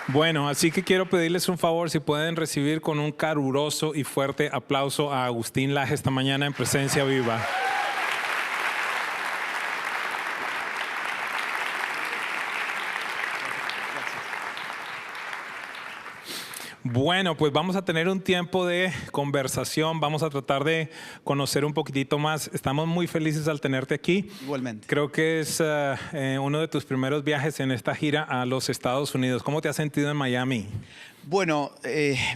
Bueno, así que quiero pedirles un favor, si pueden recibir con un caluroso y fuerte aplauso a Agustín Laje esta mañana en Presencia Viva. Bueno, pues vamos a tener un tiempo de conversación, vamos a tratar de conocer un poquitito más. Estamos muy felices al tenerte aquí. Igualmente. Creo que es uno de tus primeros viajes en esta gira a los Estados Unidos. ¿Cómo te has sentido en Miami? Bueno,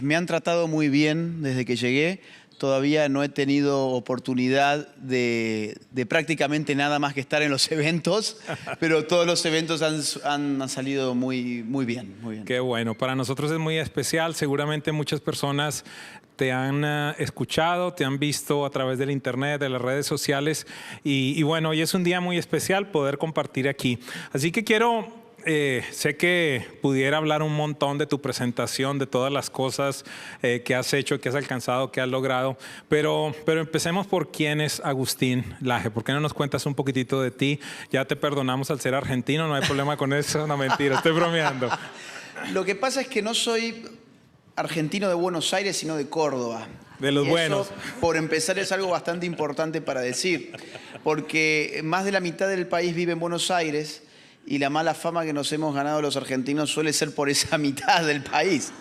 me han tratado muy bien desde que llegué. Todavía no he tenido oportunidad de prácticamente nada más que estar en los eventos, pero todos los eventos han salido muy bien, muy bien. Qué bueno, para nosotros es muy especial. Seguramente muchas personas te han escuchado, te han visto a través del internet, de las redes sociales y bueno, hoy es un día muy especial poder compartir aquí. Así que quiero... sé que pudiera hablar un montón de tu presentación, de todas las cosas que has hecho, que has alcanzado, que has logrado, pero empecemos por quién es Agustín Laje. ¿Por qué no nos cuentas un poquitito de ti? Ya te perdonamos al ser argentino, no hay problema con eso, no, mentira, estoy bromeando. Lo que pasa es que no soy argentino de Buenos Aires, sino de Córdoba. De los buenos. Eso, por empezar, es algo bastante importante para decir, porque más de la mitad del país vive en Buenos Aires, y la mala fama que nos hemos ganado los argentinos suele ser por esa mitad del país.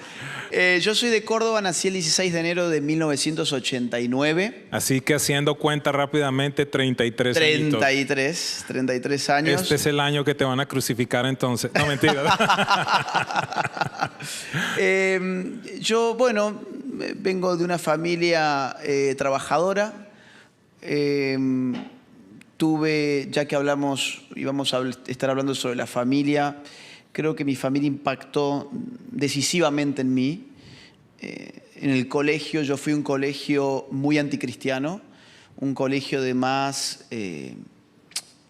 Yo soy de Córdoba, nací el 16 de enero de 1989. Así que haciendo cuenta rápidamente, 33 añitos. 33 años. Este es el año que te van a crucificar entonces. No, mentira. Yo, bueno, vengo de una familia trabajadora. Tuve, ya que íbamos a estar hablando sobre la familia, creo que mi familia impactó decisivamente en mí. En el colegio, yo fui a un colegio muy anticristiano, un colegio de más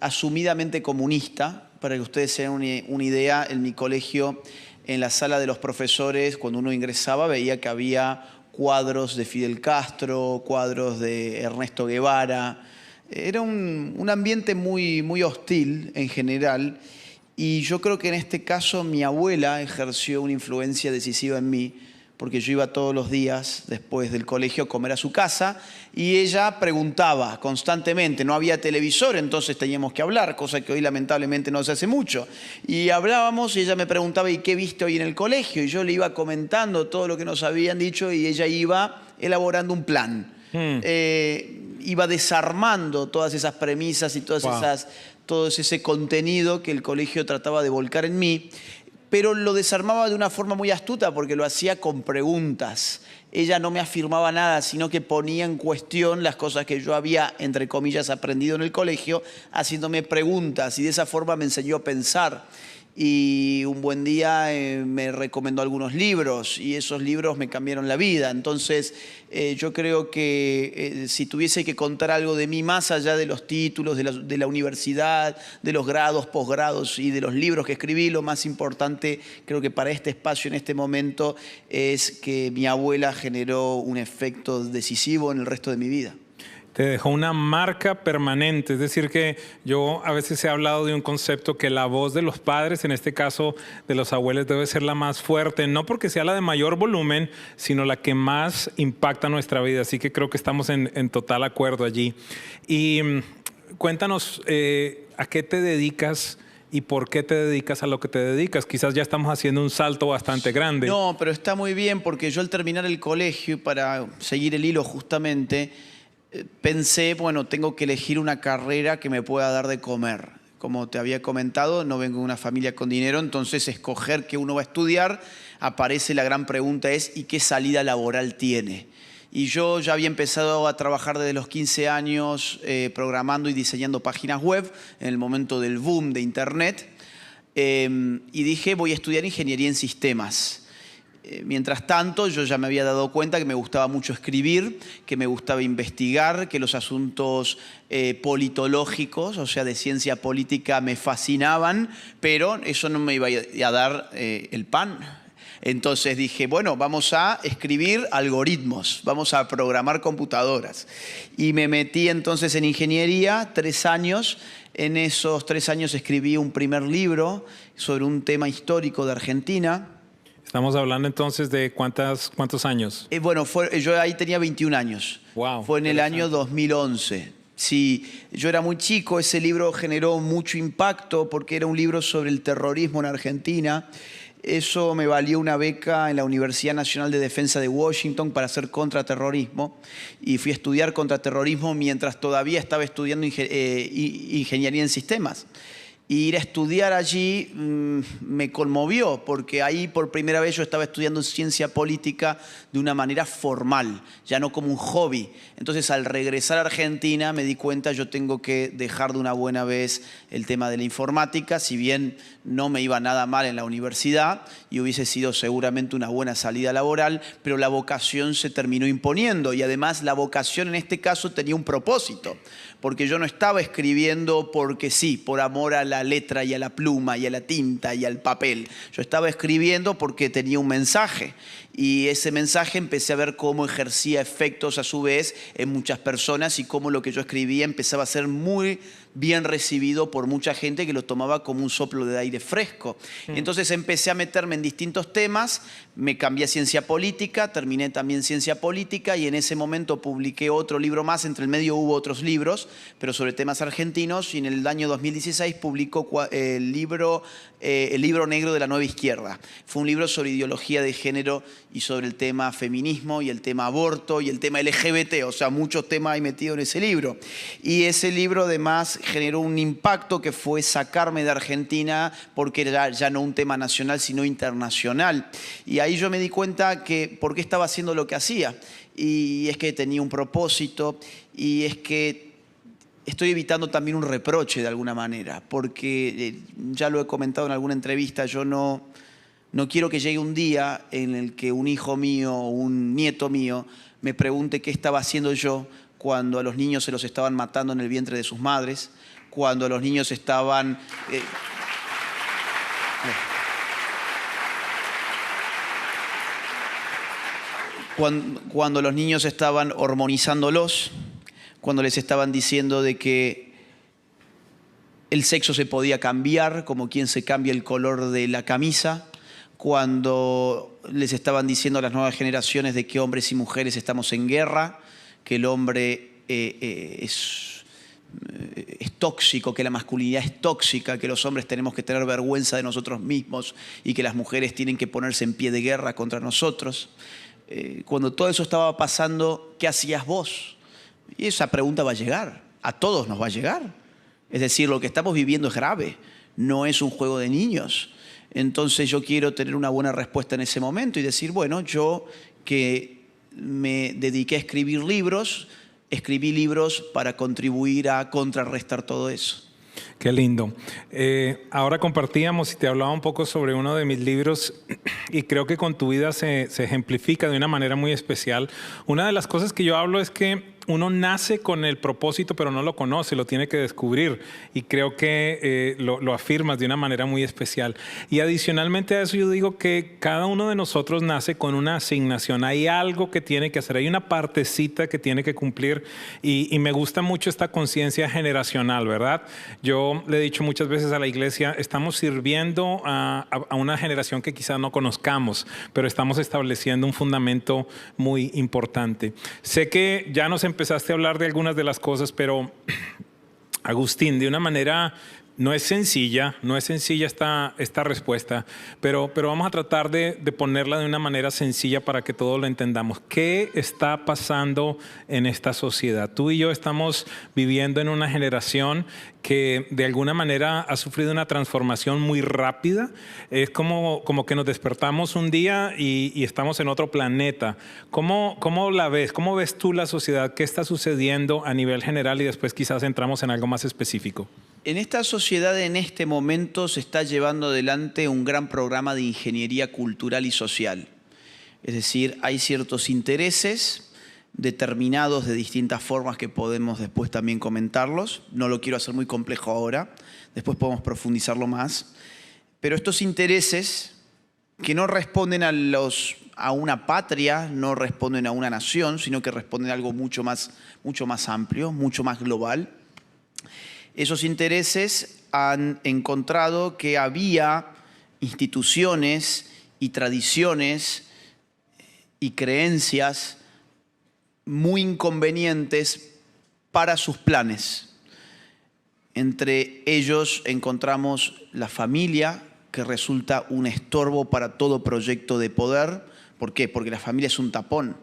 asumidamente comunista. Para que ustedes se den una idea, en mi colegio, en la sala de los profesores, cuando uno ingresaba, veía que había cuadros de Fidel Castro, cuadros de Ernesto Guevara. Era un ambiente muy hostil en general y yo creo que en este caso mi abuela ejerció una influencia decisiva en mí porque yo iba todos los días después del colegio a comer a su casa y ella preguntaba constantemente. No había televisor, entonces teníamos que hablar, cosa que hoy lamentablemente no se hace mucho. Y hablábamos y ella me preguntaba ¿y qué viste hoy en el colegio? Y yo le iba comentando todo lo que nos habían dicho y ella iba elaborando un plan. Iba desarmando todas esas premisas y todo ese contenido que el colegio trataba de volcar en mí, pero lo desarmaba de una forma muy astuta porque lo hacía con preguntas. Ella no me afirmaba nada, sino que ponía en cuestión las cosas que yo había, entre comillas, aprendido en el colegio, haciéndome preguntas y de esa forma me enseñó a pensar. Y un buen día me recomendó algunos libros y esos libros me cambiaron la vida. Entonces yo creo que si tuviese que contar algo de mí más allá de los títulos de la universidad, de los grados, posgrados y de los libros que escribí, lo más importante creo que para este espacio en este momento es que mi abuela generó un efecto decisivo en el resto de mi vida. Te dejó una marca permanente, es decir que yo a veces he hablado de un concepto que la voz de los padres, en este caso de los abuelos, debe ser la más fuerte, no porque sea la de mayor volumen, sino la que más impacta nuestra vida, así que creo que estamos en total acuerdo allí. Y cuéntanos, ¿a qué te dedicas? ¿Y por qué te dedicas a lo que te dedicas? Quizás ya estamos haciendo un salto bastante grande. No, pero está muy bien porque yo al terminar el colegio, para seguir el hilo justamente, pensé, bueno, tengo que elegir una carrera que me pueda dar de comer. Como te había comentado, no vengo de una familia con dinero, entonces escoger qué uno va a estudiar, aparece la gran pregunta es ¿y qué salida laboral tiene? Y yo ya había empezado a trabajar desde los 15 años programando y diseñando páginas web en el momento del boom de Internet y dije voy a estudiar ingeniería en sistemas. Mientras tanto, yo ya me había dado cuenta que me gustaba mucho escribir, que me gustaba investigar, que los asuntos politológicos, o sea, de ciencia política, me fascinaban, pero eso no me iba a dar el pan. Entonces dije, bueno, vamos a escribir algoritmos, vamos a programar computadoras. Y me metí entonces en ingeniería, 3 años. En esos 3 años escribí un primer libro sobre un tema histórico de Argentina. Estamos hablando entonces de cuántos años. Bueno, yo ahí tenía 21 años. Wow, fue en el año 2011. Sí, yo era muy chico, ese libro generó mucho impacto porque era un libro sobre el terrorismo en Argentina. Eso me valió una beca en la Universidad Nacional de Defensa de Washington para hacer contraterrorismo y fui a estudiar contraterrorismo mientras todavía estaba estudiando ingeniería en sistemas. Y ir a estudiar allí me conmovió porque ahí por primera vez yo estaba estudiando ciencia política de una manera formal, ya no como un hobby. Entonces al regresar a Argentina me di cuenta yo tengo que dejar de una buena vez el tema de la informática, si bien no me iba nada mal en la universidad y hubiese sido seguramente una buena salida laboral, pero la vocación se terminó imponiendo y además la vocación en este caso tenía un propósito, porque yo no estaba escribiendo porque sí, por amor a la letra y a la pluma y a la tinta y al papel. Yo estaba escribiendo porque tenía un mensaje y ese mensaje empecé a ver cómo ejercía efectos a su vez en muchas personas y cómo lo que yo escribía empezaba a ser muy bien recibido por mucha gente que lo tomaba como un soplo de aire fresco. Entonces empecé a meterme en distintos temas, me cambié a ciencia política, terminé también ciencia política y en ese momento publiqué otro libro más, entre el medio hubo otros libros, pero sobre temas argentinos y en el año 2016 publicó el libro negro de la nueva izquierda. Fue un libro sobre ideología de género y sobre el tema feminismo y el tema aborto y el tema LGBT, o sea, muchos temas hay metidos en ese libro. Y ese libro además generó un impacto que fue sacarme de Argentina porque era ya no un tema nacional sino internacional. Y ahí yo me di cuenta que por qué estaba haciendo lo que hacía. Y es que tenía un propósito y es que estoy evitando también un reproche de alguna manera, porque ya lo he comentado en alguna entrevista, yo no quiero que llegue un día en el que un hijo mío o un nieto mío me pregunte qué estaba haciendo yo cuando a los niños se los estaban matando en el vientre de sus madres, cuando a los niños estaban... cuando los niños estaban hormonizándolos, cuando les estaban diciendo de que el sexo se podía cambiar, como quien se cambia el color de la camisa, cuando les estaban diciendo a las nuevas generaciones de que hombres y mujeres estamos en guerra, que el hombre es tóxico, que la masculinidad es tóxica, que los hombres tenemos que tener vergüenza de nosotros mismos y que las mujeres tienen que ponerse en pie de guerra contra nosotros. Cuando todo eso estaba pasando, ¿qué hacías vos? Y esa pregunta va a llegar, a todos nos va a llegar. Es decir, lo que estamos viviendo es grave, no es un juego de niños. Entonces yo quiero tener una buena respuesta en ese momento y decir, bueno, yo que me dediqué a escribir libros, escribí libros para contribuir a contrarrestar todo eso. Qué lindo. Ahora compartíamos y te hablaba un poco sobre uno de mis libros y creo que con tu vida se ejemplifica de una manera muy especial. Una de las cosas que yo hablo es que uno nace con el propósito, pero no lo conoce, lo tiene que descubrir. Y creo que lo afirmas de una manera muy especial. Y adicionalmente a eso yo digo que cada uno de nosotros nace con una asignación. Hay algo que tiene que hacer, hay una partecita que tiene que cumplir. Y me gusta mucho esta conciencia generacional, ¿verdad? Yo le he dicho muchas veces a la iglesia, estamos sirviendo a una generación que quizás no conozcamos, pero estamos estableciendo un fundamento muy importante. Sé que ya nos empezaste a hablar de algunas de las cosas, pero Agustín, de una manera no es sencilla esta respuesta, pero vamos a tratar de ponerla de una manera sencilla para que todos lo entendamos. ¿Qué está pasando en esta sociedad? Tú y yo estamos viviendo en una generación que de alguna manera ha sufrido una transformación muy rápida. Es como que nos despertamos un día y estamos en otro planeta. ¿Cómo la ves? ¿Cómo ves tú la sociedad? ¿Qué está sucediendo a nivel general? Y después quizás entramos en algo más específico. En esta sociedad en este momento se está llevando adelante un gran programa de ingeniería cultural y social. Es decir, hay ciertos intereses determinados de distintas formas que podemos después también comentarlos. No lo quiero hacer muy complejo ahora, después podemos profundizarlo más. Pero estos intereses que no responden a una patria, no responden a una nación, sino que responden a algo mucho más amplio, mucho más global. Esos intereses han encontrado que había instituciones y tradiciones y creencias muy inconvenientes para sus planes. Entre ellos encontramos la familia, que resulta un estorbo para todo proyecto de poder. ¿Por qué? Porque la familia es un tapón.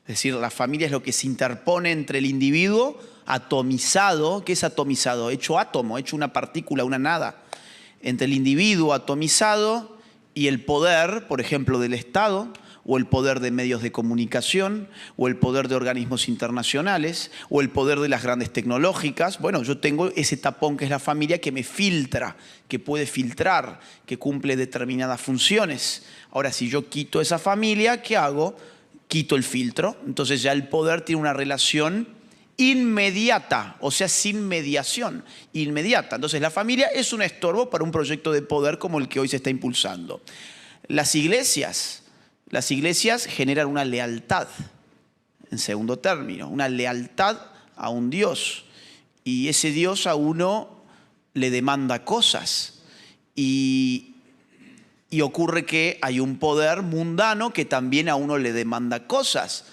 Es decir, la familia es lo que se interpone entre el individuo atomizado. ¿Qué es atomizado? Hecho átomo, hecho una partícula, una nada. Entre el individuo atomizado y el poder, por ejemplo, del Estado, o el poder de medios de comunicación, o el poder de organismos internacionales, o el poder de las grandes tecnológicas. Bueno, yo tengo ese tapón que es la familia, que me filtra, que puede filtrar, que cumple determinadas funciones. Ahora, si yo quito esa familia, ¿qué hago? Quito el filtro. Entonces ya el poder tiene una relación inmediata, o sea, sin mediación, inmediata. Entonces la familia es un estorbo para un proyecto de poder como el que hoy se está impulsando. Las iglesias generan una lealtad, en segundo término, una lealtad a un Dios. Y ese Dios a uno le demanda cosas. Y ocurre que hay un poder mundano que también a uno le demanda cosas.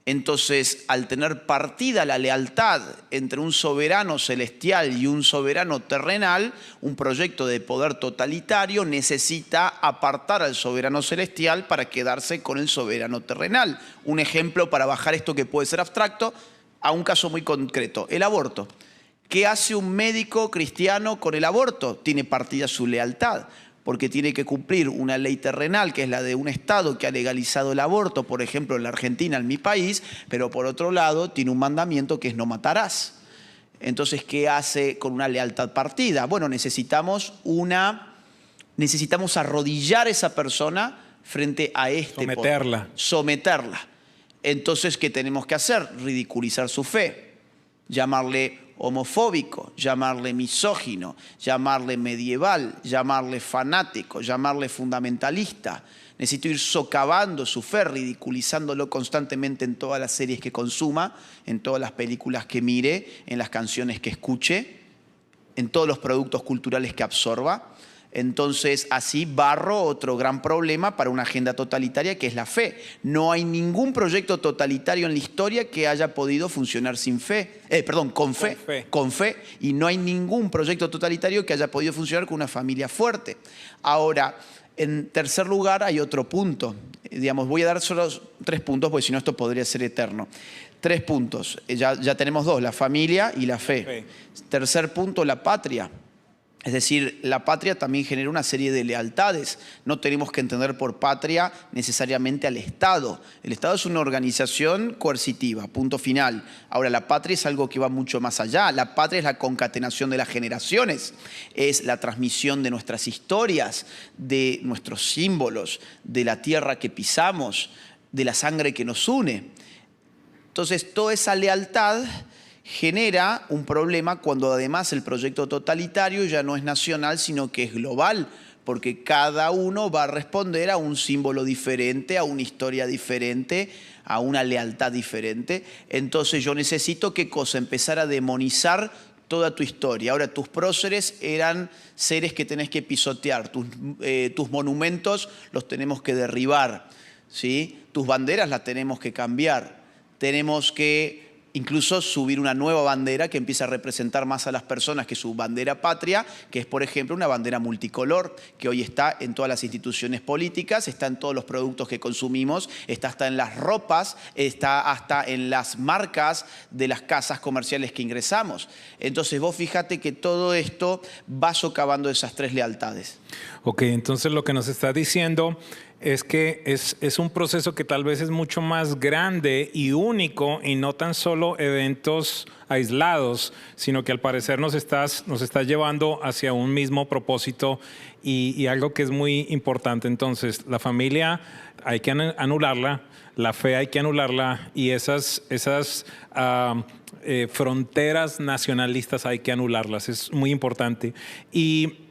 Entonces, al tener partida la lealtad entre un soberano celestial y un soberano terrenal, un proyecto de poder totalitario necesita apartar al soberano celestial para quedarse con el soberano terrenal. Un ejemplo para bajar esto que puede ser abstracto a un caso muy concreto, el aborto. ¿Qué hace un médico cristiano con el aborto? Tiene partida su lealtad, porque tiene que cumplir una ley terrenal, que es la de un Estado que ha legalizado el aborto, por ejemplo, en la Argentina, en mi país, pero por otro lado tiene un mandamiento que es no matarás. Entonces, ¿qué hace con una lealtad partida? Bueno, necesitamos arrodillar a esa persona frente a este Someterla. poder. Someterla. Entonces, ¿qué tenemos que hacer? Ridiculizar su fe, llamarle homofóbico, llamarle misógino, llamarle medieval, llamarle fanático, llamarle fundamentalista. Necesito ir socavando su fe, ridiculizándolo constantemente en todas las series que consuma, en todas las películas que mire, en las canciones que escuche, en todos los productos culturales que absorba. Entonces, así barro otro gran problema para una agenda totalitaria, que es la fe. No hay ningún proyecto totalitario en la historia que haya podido funcionar sin fe. Con fe. Y no hay ningún proyecto totalitario que haya podido funcionar con una familia fuerte. Ahora, en tercer lugar, hay otro punto. Voy a dar solo 3 puntos, porque si no esto podría ser eterno. 3 puntos. Ya tenemos 2, la familia y la fe. Tercer punto, la patria. Es decir, la patria también genera una serie de lealtades. No tenemos que entender por patria necesariamente al Estado. El Estado es una organización coercitiva, punto final. Ahora, la patria es algo que va mucho más allá. La patria es la concatenación de las generaciones, es la transmisión de nuestras historias, de nuestros símbolos, de la tierra que pisamos, de la sangre que nos une. Entonces, toda esa lealtad genera un problema cuando además el proyecto totalitario ya no es nacional, sino que es global, porque cada uno va a responder a un símbolo diferente, a una historia diferente, a una lealtad diferente. Entonces yo necesito, ¿qué cosa? Empezar a demonizar toda tu historia. Ahora, tus próceres eran seres que tenés que pisotear, tus monumentos los tenemos que derribar, ¿sí? Tus banderas las tenemos que cambiar, tenemos que incluso subir una nueva bandera que empieza a representar más a las personas que su bandera patria, que es, por ejemplo, una bandera multicolor, que hoy está en todas las instituciones políticas, está en todos los productos que consumimos, está hasta en las ropas, está hasta en las marcas de las casas comerciales que ingresamos. Entonces vos fíjate que todo esto va socavando esas 3 lealtades. Ok, entonces lo que nos está diciendo es que es un proceso que tal vez es mucho más grande y único, y no tan solo eventos aislados, sino que al parecer nos estás llevando hacia un mismo propósito y algo que es muy importante. Entonces, la familia hay que anularla, la fe hay que anularla, y esas fronteras nacionalistas hay que anularlas. Es muy importante. Y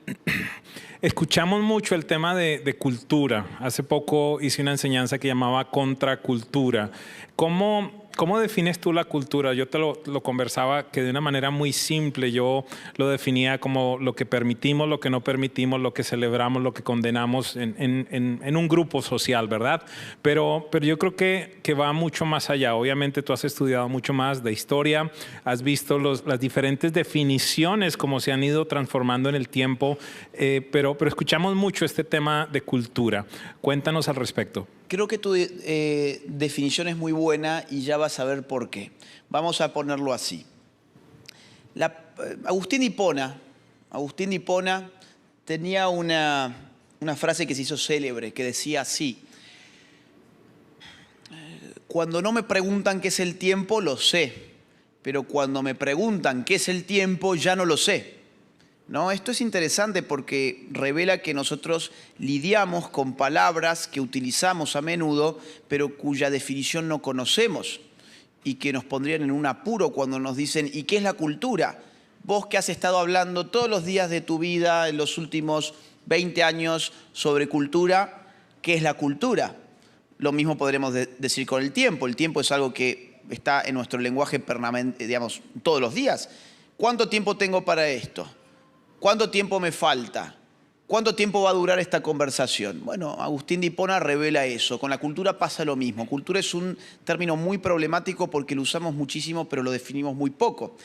escuchamos mucho el tema de cultura. Hace poco hice una enseñanza que llamaba contracultura. ¿Cómo ¿Cómo defines tú la cultura? Yo te lo conversaba que de una manera muy simple yo lo definía como lo que permitimos, lo que no permitimos, lo que celebramos, lo que condenamos en un grupo social, ¿verdad? Pero yo creo que va mucho más allá. Obviamente tú has estudiado mucho más de historia, has visto las diferentes definiciones como se han ido transformando en el tiempo, pero escuchamos mucho este tema de cultura. Cuéntanos al respecto. Creo que tu definición es muy buena y ya vas a ver por qué. Vamos a ponerlo así. Agustín de Hipona tenía una frase que se hizo célebre, que decía así: cuando no me preguntan qué es el tiempo, lo sé, pero cuando me preguntan qué es el tiempo, ya no lo sé. ¿No? Esto es interesante porque revela que nosotros lidiamos con palabras que utilizamos a menudo, pero cuya definición no conocemos y que nos pondrían en un apuro cuando nos dicen ¿y qué es la cultura? Vos que has estado hablando todos los días de tu vida en los últimos 20 años sobre cultura, ¿qué es la cultura? Lo mismo podremos decir con el tiempo. El tiempo es algo que está en nuestro lenguaje permanente, digamos, todos los días. ¿Cuánto tiempo tengo para esto? ¿Cuánto tiempo me falta? ¿Cuánto tiempo va a durar esta conversación? Bueno, Agustín de Hipona revela eso. Con la cultura pasa lo mismo. Cultura es un término muy problemático porque lo usamos muchísimo, pero lo definimos muy poco.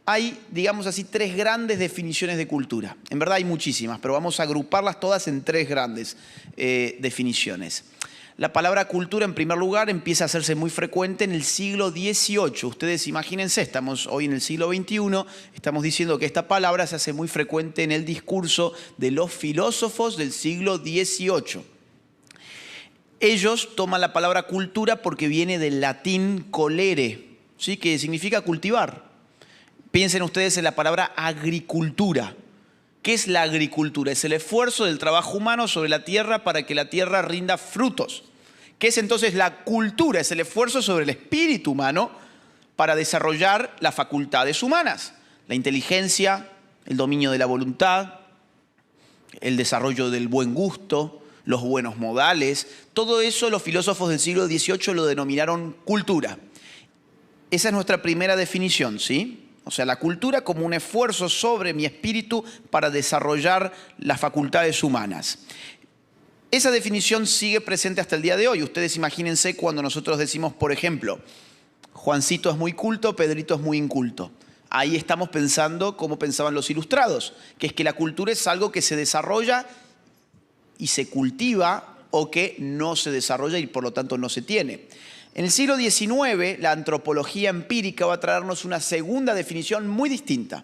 Hay, digamos así, 3 grandes definiciones de cultura. En verdad hay muchísimas, pero vamos a agruparlas todas en 3 grandes definiciones. La palabra cultura, en primer lugar, empieza a hacerse muy frecuente en el siglo XVIII. Ustedes imagínense, estamos hoy en el siglo XXI, estamos diciendo que esta palabra se hace muy frecuente en el discurso de los filósofos del siglo XVIII. Ellos toman la palabra cultura porque viene del latín colere, ¿sí? Que significa cultivar. Piensen ustedes en la palabra agricultura. ¿Qué es la agricultura? Es el esfuerzo del trabajo humano sobre la tierra para que la tierra rinda frutos. ¿Qué es entonces la cultura? Es el esfuerzo sobre el espíritu humano para desarrollar las facultades humanas. La inteligencia, el dominio de la voluntad, el desarrollo del buen gusto, los buenos modales. Todo eso los filósofos del siglo XVIII lo denominaron cultura. Esa es nuestra primera definición, ¿sí? O sea, la cultura como un esfuerzo sobre mi espíritu para desarrollar las facultades humanas. Esa definición sigue presente hasta el día de hoy. Ustedes imagínense cuando nosotros decimos, por ejemplo, Juancito es muy culto, Pedrito es muy inculto. Ahí estamos pensando como pensaban los ilustrados, que es que la cultura es algo que se desarrolla y se cultiva o que no se desarrolla y por lo tanto no se tiene. En el siglo XIX, la antropología empírica va a traernos una segunda definición muy distinta.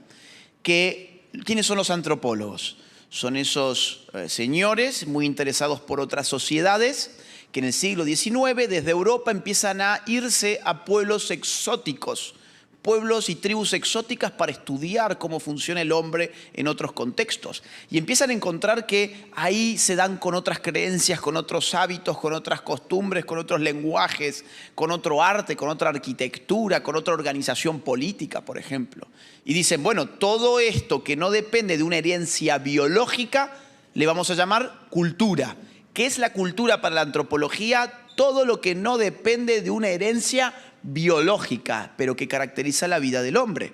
¿Quiénes son los antropólogos? Son esos señores muy interesados por otras sociedades que en el siglo XIX desde Europa empiezan a irse a pueblos exóticos, pueblos y tribus exóticas para estudiar cómo funciona el hombre en otros contextos. Y empiezan a encontrar que ahí se dan con otras creencias, con otros hábitos, con otras costumbres, con otros lenguajes, con otro arte, con otra arquitectura, con otra organización política, por ejemplo. Y dicen, bueno, todo esto que no depende de una herencia biológica, le vamos a llamar cultura. ¿Qué es la cultura para la antropología? Todo lo que no depende de una herencia biológica, pero que caracteriza la vida del hombre.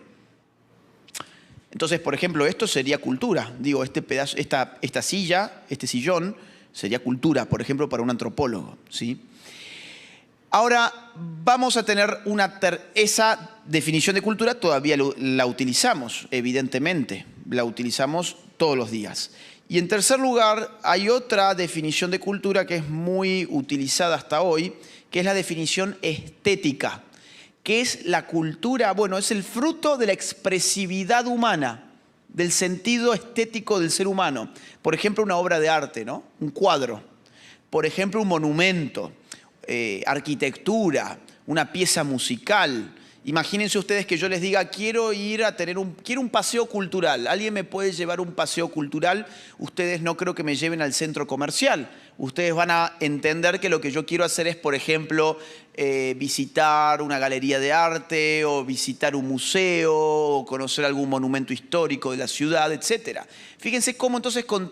Entonces, por ejemplo, esto sería cultura. Digo, este pedazo, esta silla, este sillón, sería cultura, por ejemplo, para un antropólogo, ¿sí? Ahora, vamos a tener esa definición de cultura, todavía la utilizamos, evidentemente. La utilizamos todos los días. Y en tercer lugar, hay otra definición de cultura que es muy utilizada hasta hoy, que es la definición estética. ¿Qué es la cultura? Bueno, es el fruto de la expresividad humana, del sentido estético del ser humano. Por ejemplo, una obra de arte, ¿no? Un cuadro. Por ejemplo, un monumento, arquitectura, una pieza musical. Imagínense ustedes que yo les diga, quiero un paseo cultural. ¿Alguien me puede llevar un paseo cultural? Ustedes no creo que me lleven al centro comercial. Ustedes van a entender que lo que yo quiero hacer es, por ejemplo, visitar una galería de arte o visitar un museo o conocer algún monumento histórico de la ciudad, etc. Fíjense cómo entonces con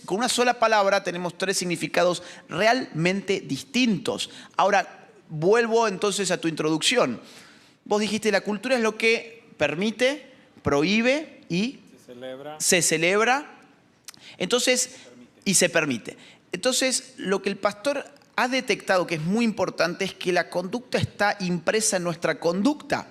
una sola palabra tenemos 3 significados realmente distintos. Ahora, vuelvo entonces a tu introducción. Vos dijiste, la cultura es lo que permite, prohíbe y se celebra. Entonces, y se permite. Entonces, lo que el pastor ha detectado que es muy importante es que la conducta está impresa en nuestra conducta,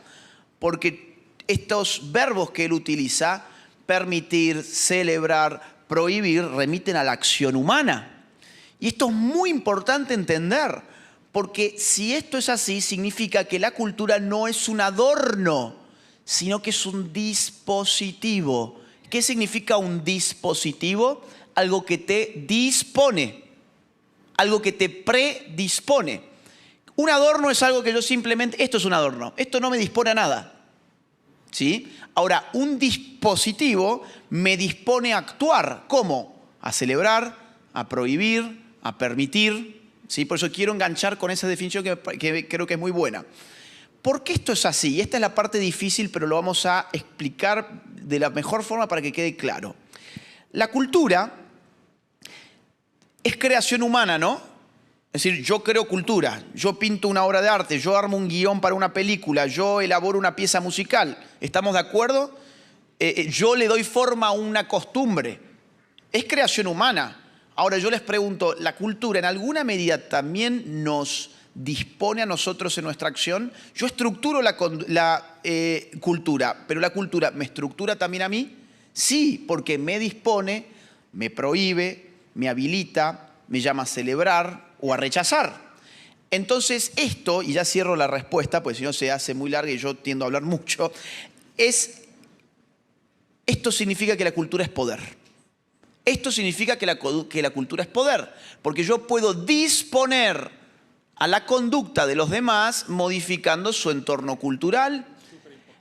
porque estos verbos que él utiliza, permitir, celebrar, prohibir, remiten a la acción humana. Y esto es muy importante entender, porque si esto es así, significa que la cultura no es un adorno, sino que es un dispositivo. ¿Qué significa un dispositivo? Algo que te dispone, algo que te predispone. Un adorno es algo que yo simplemente, esto es un adorno, esto no me dispone a nada. ¿Sí? Ahora, un dispositivo me dispone a actuar. ¿Cómo? A celebrar, a prohibir, a permitir. ¿Sí? Por eso quiero enganchar con esa definición que creo que es muy buena. ¿Por qué esto es así? Y esta es la parte difícil, pero lo vamos a explicar de la mejor forma para que quede claro. La cultura es creación humana, ¿no? Es decir, yo creo cultura, yo pinto una obra de arte, yo armo un guión para una película, yo elaboro una pieza musical. ¿Estamos de acuerdo? Yo le doy forma a una costumbre. Es creación humana. Ahora yo les pregunto, ¿la cultura en alguna medida también nos dispone a nosotros en nuestra acción? Yo estructuro la cultura, pero ¿la cultura me estructura también a mí? Sí, porque me dispone, me prohíbe, me habilita, me llama a celebrar o a rechazar. Entonces esto, y ya cierro la respuesta, porque si no se hace muy larga y yo tiendo a hablar mucho, esto significa que la cultura es poder. Esto significa que la cultura es poder, porque yo puedo disponer a la conducta de los demás modificando su entorno cultural.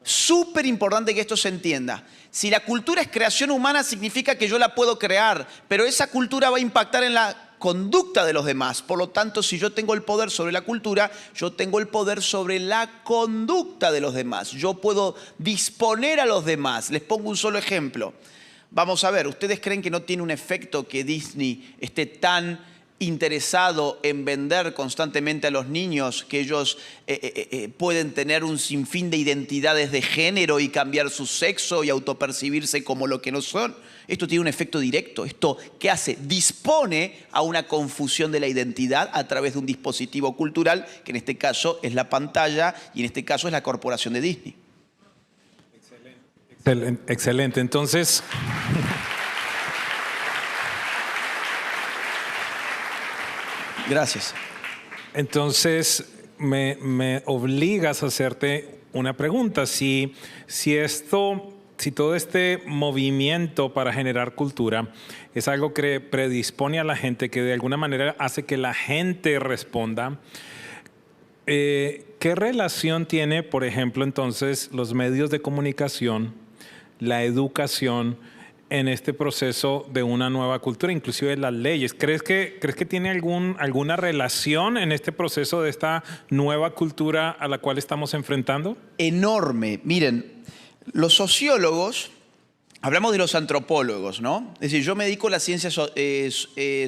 Súper importante que esto se entienda. Si la cultura es creación humana, significa que yo la puedo crear, pero esa cultura va a impactar en la conducta de los demás. Por lo tanto, si yo tengo el poder sobre la cultura, yo tengo el poder sobre la conducta de los demás. Yo puedo disponer a los demás. Les pongo un solo ejemplo. Vamos a ver, ¿ustedes creen que no tiene un efecto que Disney esté tan interesado en vender constantemente a los niños que ellos pueden tener un sinfín de identidades de género y cambiar su sexo y autopercibirse como lo que no son? Esto tiene un efecto directo. ¿Esto qué hace? Dispone a una confusión de la identidad a través de un dispositivo cultural, que en este caso es la pantalla y en este caso es la corporación de Disney. Excelente. Excelente. Entonces, gracias. Entonces me obligas a hacerte una pregunta. Si todo este movimiento para generar cultura es algo que predispone a la gente, que de alguna manera hace que la gente responda, ¿qué relación tiene, por ejemplo, entonces los medios de comunicación, la educación en este proceso de una nueva cultura, inclusive las leyes? ¿Crees que tiene alguna relación en este proceso de esta nueva cultura a la cual estamos enfrentando? Enorme. Miren, los sociólogos, hablamos de los antropólogos, ¿no? Es decir, yo me dedico a las ciencias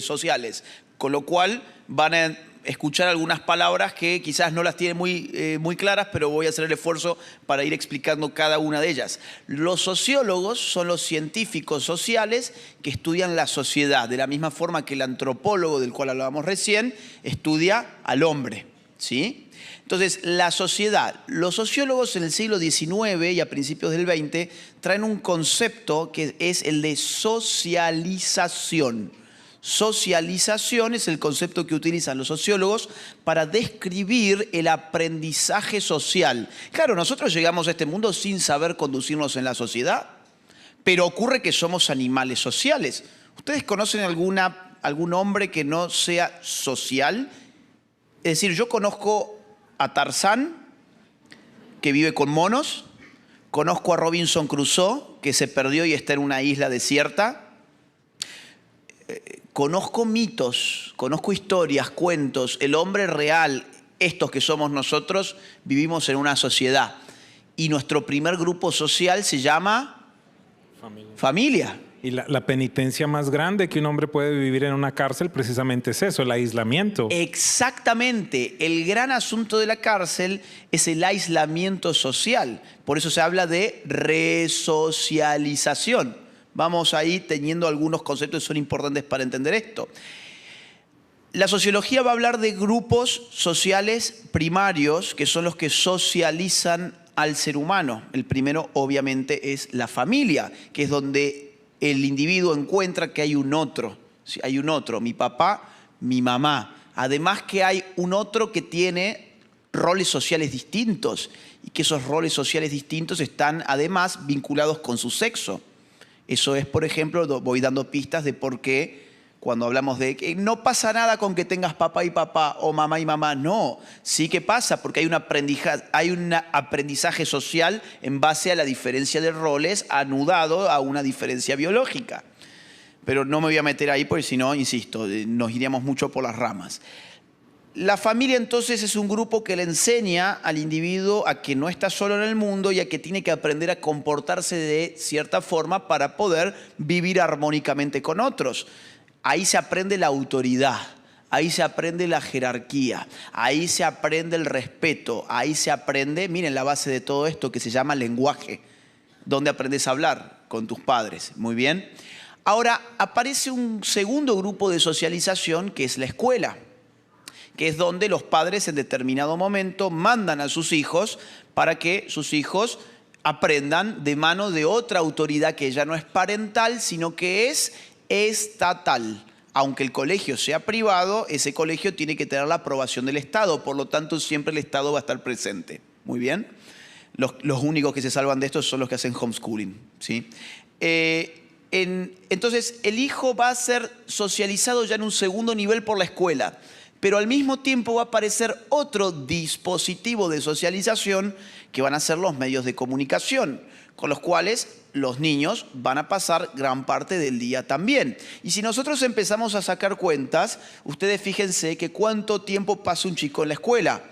sociales, con lo cual van a escuchar algunas palabras que quizás no las tienen muy claras, pero voy a hacer el esfuerzo para ir explicando cada una de ellas. Los sociólogos son los científicos sociales que estudian la sociedad, de la misma forma que el antropólogo, del cual hablábamos recién, estudia al hombre, ¿sí? Entonces, la sociedad, los sociólogos en el siglo XIX y a principios del XX traen un concepto que es el de socialización. Socialización es el concepto que utilizan los sociólogos para describir el aprendizaje social. Claro, nosotros llegamos a este mundo sin saber conducirnos en la sociedad, pero ocurre que somos animales sociales. ¿Ustedes conocen algún hombre que no sea social? Es decir, yo conozco a Tarzán, que vive con monos, conozco a Robinson Crusoe, que se perdió y está en una isla desierta. Conozco mitos, conozco historias, cuentos. El hombre real, estos que somos nosotros, vivimos en una sociedad. Y nuestro primer grupo social se llama familia. Y la penitencia más grande que un hombre puede vivir en una cárcel precisamente es eso, el aislamiento. Exactamente. El gran asunto de la cárcel es el aislamiento social. Por eso se habla de resocialización. Vamos ahí teniendo algunos conceptos que son importantes para entender esto. La sociología va a hablar de grupos sociales primarios, que son los que socializan al ser humano. El primero, obviamente, es la familia, que es donde el individuo encuentra que hay un otro. ¿Sí? Hay un otro, mi papá, mi mamá. Además que hay un otro que tiene roles sociales distintos y que esos roles sociales distintos están además vinculados con su sexo. Eso es, por ejemplo, voy dando pistas de por qué cuando hablamos de que no pasa nada con que tengas papá y papá o mamá y mamá. No, sí que pasa porque hay un aprendizaje social en base a la diferencia de roles anudado a una diferencia biológica. Pero no me voy a meter ahí porque si no, insisto, nos iríamos mucho por las ramas. La familia entonces es un grupo que le enseña al individuo a que no está solo en el mundo y a que tiene que aprender a comportarse de cierta forma para poder vivir armónicamente con otros. Ahí se aprende la autoridad, ahí se aprende la jerarquía, ahí se aprende el respeto, ahí se aprende, miren la base de todo esto que se llama lenguaje, donde aprendes a hablar con tus padres. Muy bien. Ahora aparece un segundo grupo de socialización que es la escuela, que es donde los padres en determinado momento mandan a sus hijos para que sus hijos aprendan de mano de otra autoridad que ya no es parental, sino que es estatal. Aunque el colegio sea privado, ese colegio tiene que tener la aprobación del Estado, por lo tanto siempre el Estado va a estar presente. Muy bien. Los únicos que se salvan de esto son los que hacen homeschooling, ¿sí? Entonces el hijo va a ser socializado ya en un segundo nivel por la escuela, pero al mismo tiempo va a aparecer otro dispositivo de socialización que van a ser los medios de comunicación, con los cuales los niños van a pasar gran parte del día también. Y si nosotros empezamos a sacar cuentas, ustedes fíjense que cuánto tiempo pasa un chico en la escuela.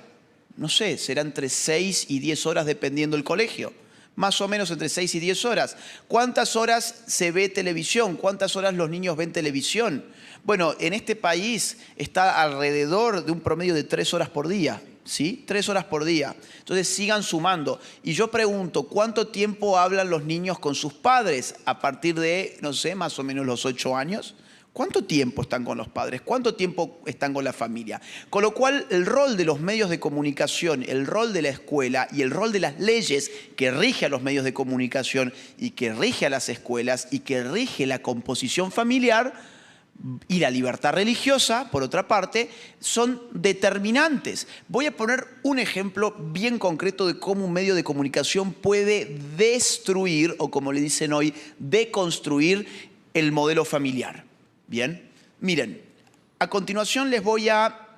No sé, será entre 6 y 10 horas dependiendo del colegio. Más o menos entre 6 y 10 horas. ¿Cuántas horas se ve televisión? ¿Cuántas horas los niños ven televisión? Bueno, en este país está alrededor de un promedio de 3 horas por día. ¿Sí? 3 horas por día. Entonces sigan sumando. Y yo pregunto, ¿cuánto tiempo hablan los niños con sus padres a partir de, no sé, más o menos los 8 años? ¿Cuánto tiempo están con los padres? ¿Cuánto tiempo están con la familia? Con lo cual, el rol de los medios de comunicación, el rol de la escuela y el rol de las leyes que rige a los medios de comunicación y que rige a las escuelas y que rige la composición familiar y la libertad religiosa, por otra parte, son determinantes. Voy a poner un ejemplo bien concreto de cómo un medio de comunicación puede destruir, o como le dicen hoy, deconstruir el modelo familiar. Bien, miren, a continuación les voy a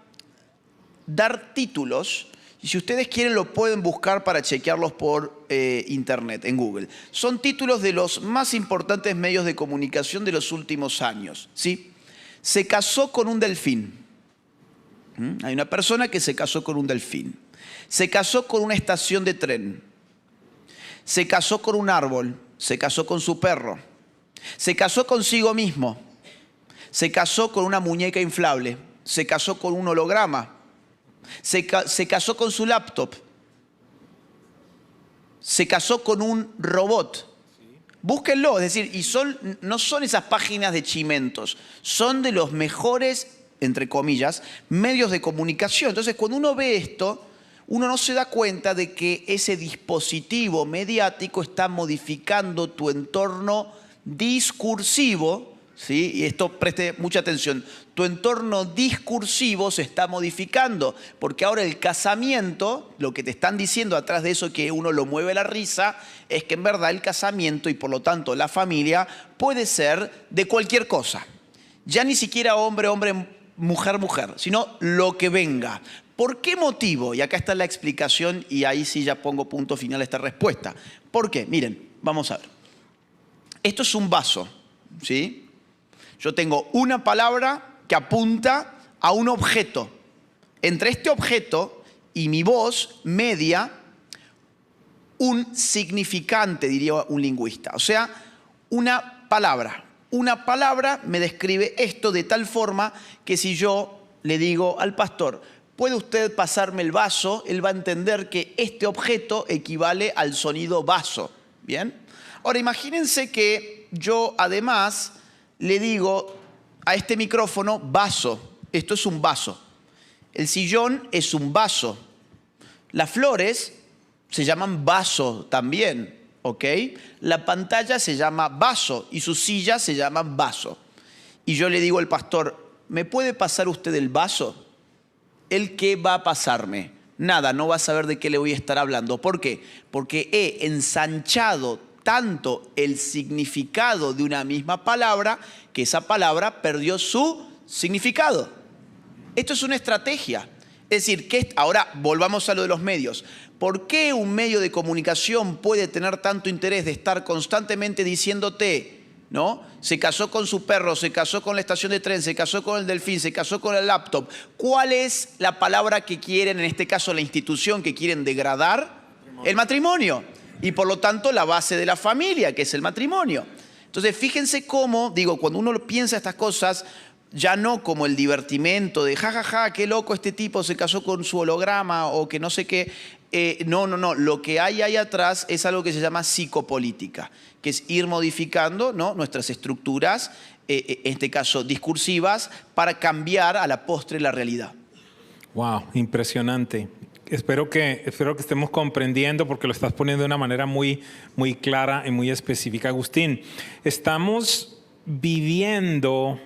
dar títulos, y si ustedes quieren lo pueden buscar para chequearlos por internet, en Google. Son títulos de los más importantes medios de comunicación de los últimos años, ¿sí? Se casó con un delfín. Hay una persona que se casó con un delfín. Se casó con una estación de tren. Se casó con un árbol. Se casó con su perro. Se casó consigo mismo. Se casó con una muñeca inflable. Se casó con un holograma. Se casó con su laptop. Se casó con un robot. Búsquenlo, es decir, no son esas páginas de chimentos, son de los mejores, entre comillas, medios de comunicación. Entonces, cuando uno ve esto, uno no se da cuenta de que ese dispositivo mediático está modificando tu entorno discursivo, ¿sí? Y esto preste mucha atención. Tu entorno discursivo se está modificando, porque ahora el casamiento, lo que te están diciendo atrás de eso que uno lo mueve la risa, es que en verdad el casamiento y por lo tanto la familia puede ser de cualquier cosa. Ya ni siquiera hombre, hombre, mujer, mujer, sino lo que venga. ¿Por qué motivo? Y acá está la explicación y ahí sí ya pongo punto final a esta respuesta. ¿Por qué? Miren, vamos a ver. Esto es un vaso, ¿sí? Yo tengo una palabra que apunta a un objeto. Entre este objeto y mi voz media un significante, diría un lingüista. O sea, una palabra. Una palabra me describe esto de tal forma que si yo le digo al pastor, ¿puede usted pasarme el vaso? Él va a entender que este objeto equivale al sonido vaso. ¿Bien? Ahora imagínense que yo además le digo a este micrófono vaso. Esto es un vaso. El sillón es un vaso. Las flores se llaman vaso también, ¿ok? La pantalla se llama vaso y sus sillas se llaman vaso. Y yo le digo al pastor, ¿me puede pasar usted el vaso? ¿El qué va a pasarme? Nada, no va a saber de qué le voy a estar hablando. ¿Por qué? Porque he ensanchado tanto el significado de una misma palabra que esa palabra perdió su significado. Esto es una estrategia. Es decir, que ahora volvamos a lo de los medios. ¿Por qué un medio de comunicación puede tener tanto interés de estar constantemente diciéndote, ¿no? Se casó con su perro, se casó con la estación de tren, se casó con el delfín, se casó con el laptop? ¿Cuál es la palabra que quieren, en este caso la institución que quieren degradar? El matrimonio. Y por lo tanto la base de la familia, que es el matrimonio. Entonces fíjense cómo, digo, cuando uno piensa estas cosas, ya no como el divertimento de jajaja, qué loco este tipo se casó con su holograma o que no sé qué. No. Lo que hay ahí atrás es algo que se llama psicopolítica, que es ir modificando, ¿no?, nuestras estructuras, en este caso discursivas, para cambiar a la postre la realidad. Wow, impresionante. Espero que estemos comprendiendo porque lo estás poniendo de una manera muy clara y muy específica. Agustín, estamos viviendo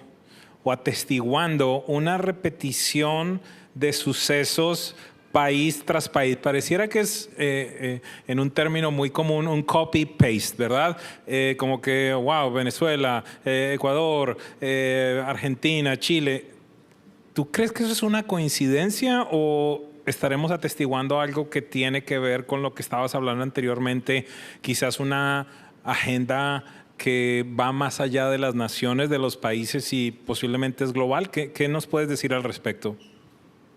o atestiguando una repetición de sucesos país tras país. Pareciera que es, en un término muy común, un copy-paste, ¿verdad? Como que, wow, Venezuela, Ecuador, Argentina, Chile. ¿Tú crees que eso es una coincidencia o estaremos atestiguando algo que tiene que ver con lo que estabas hablando anteriormente? Quizás una agenda que va más allá de las naciones, de los países y posiblemente es global. ¿Qué nos puedes decir al respecto?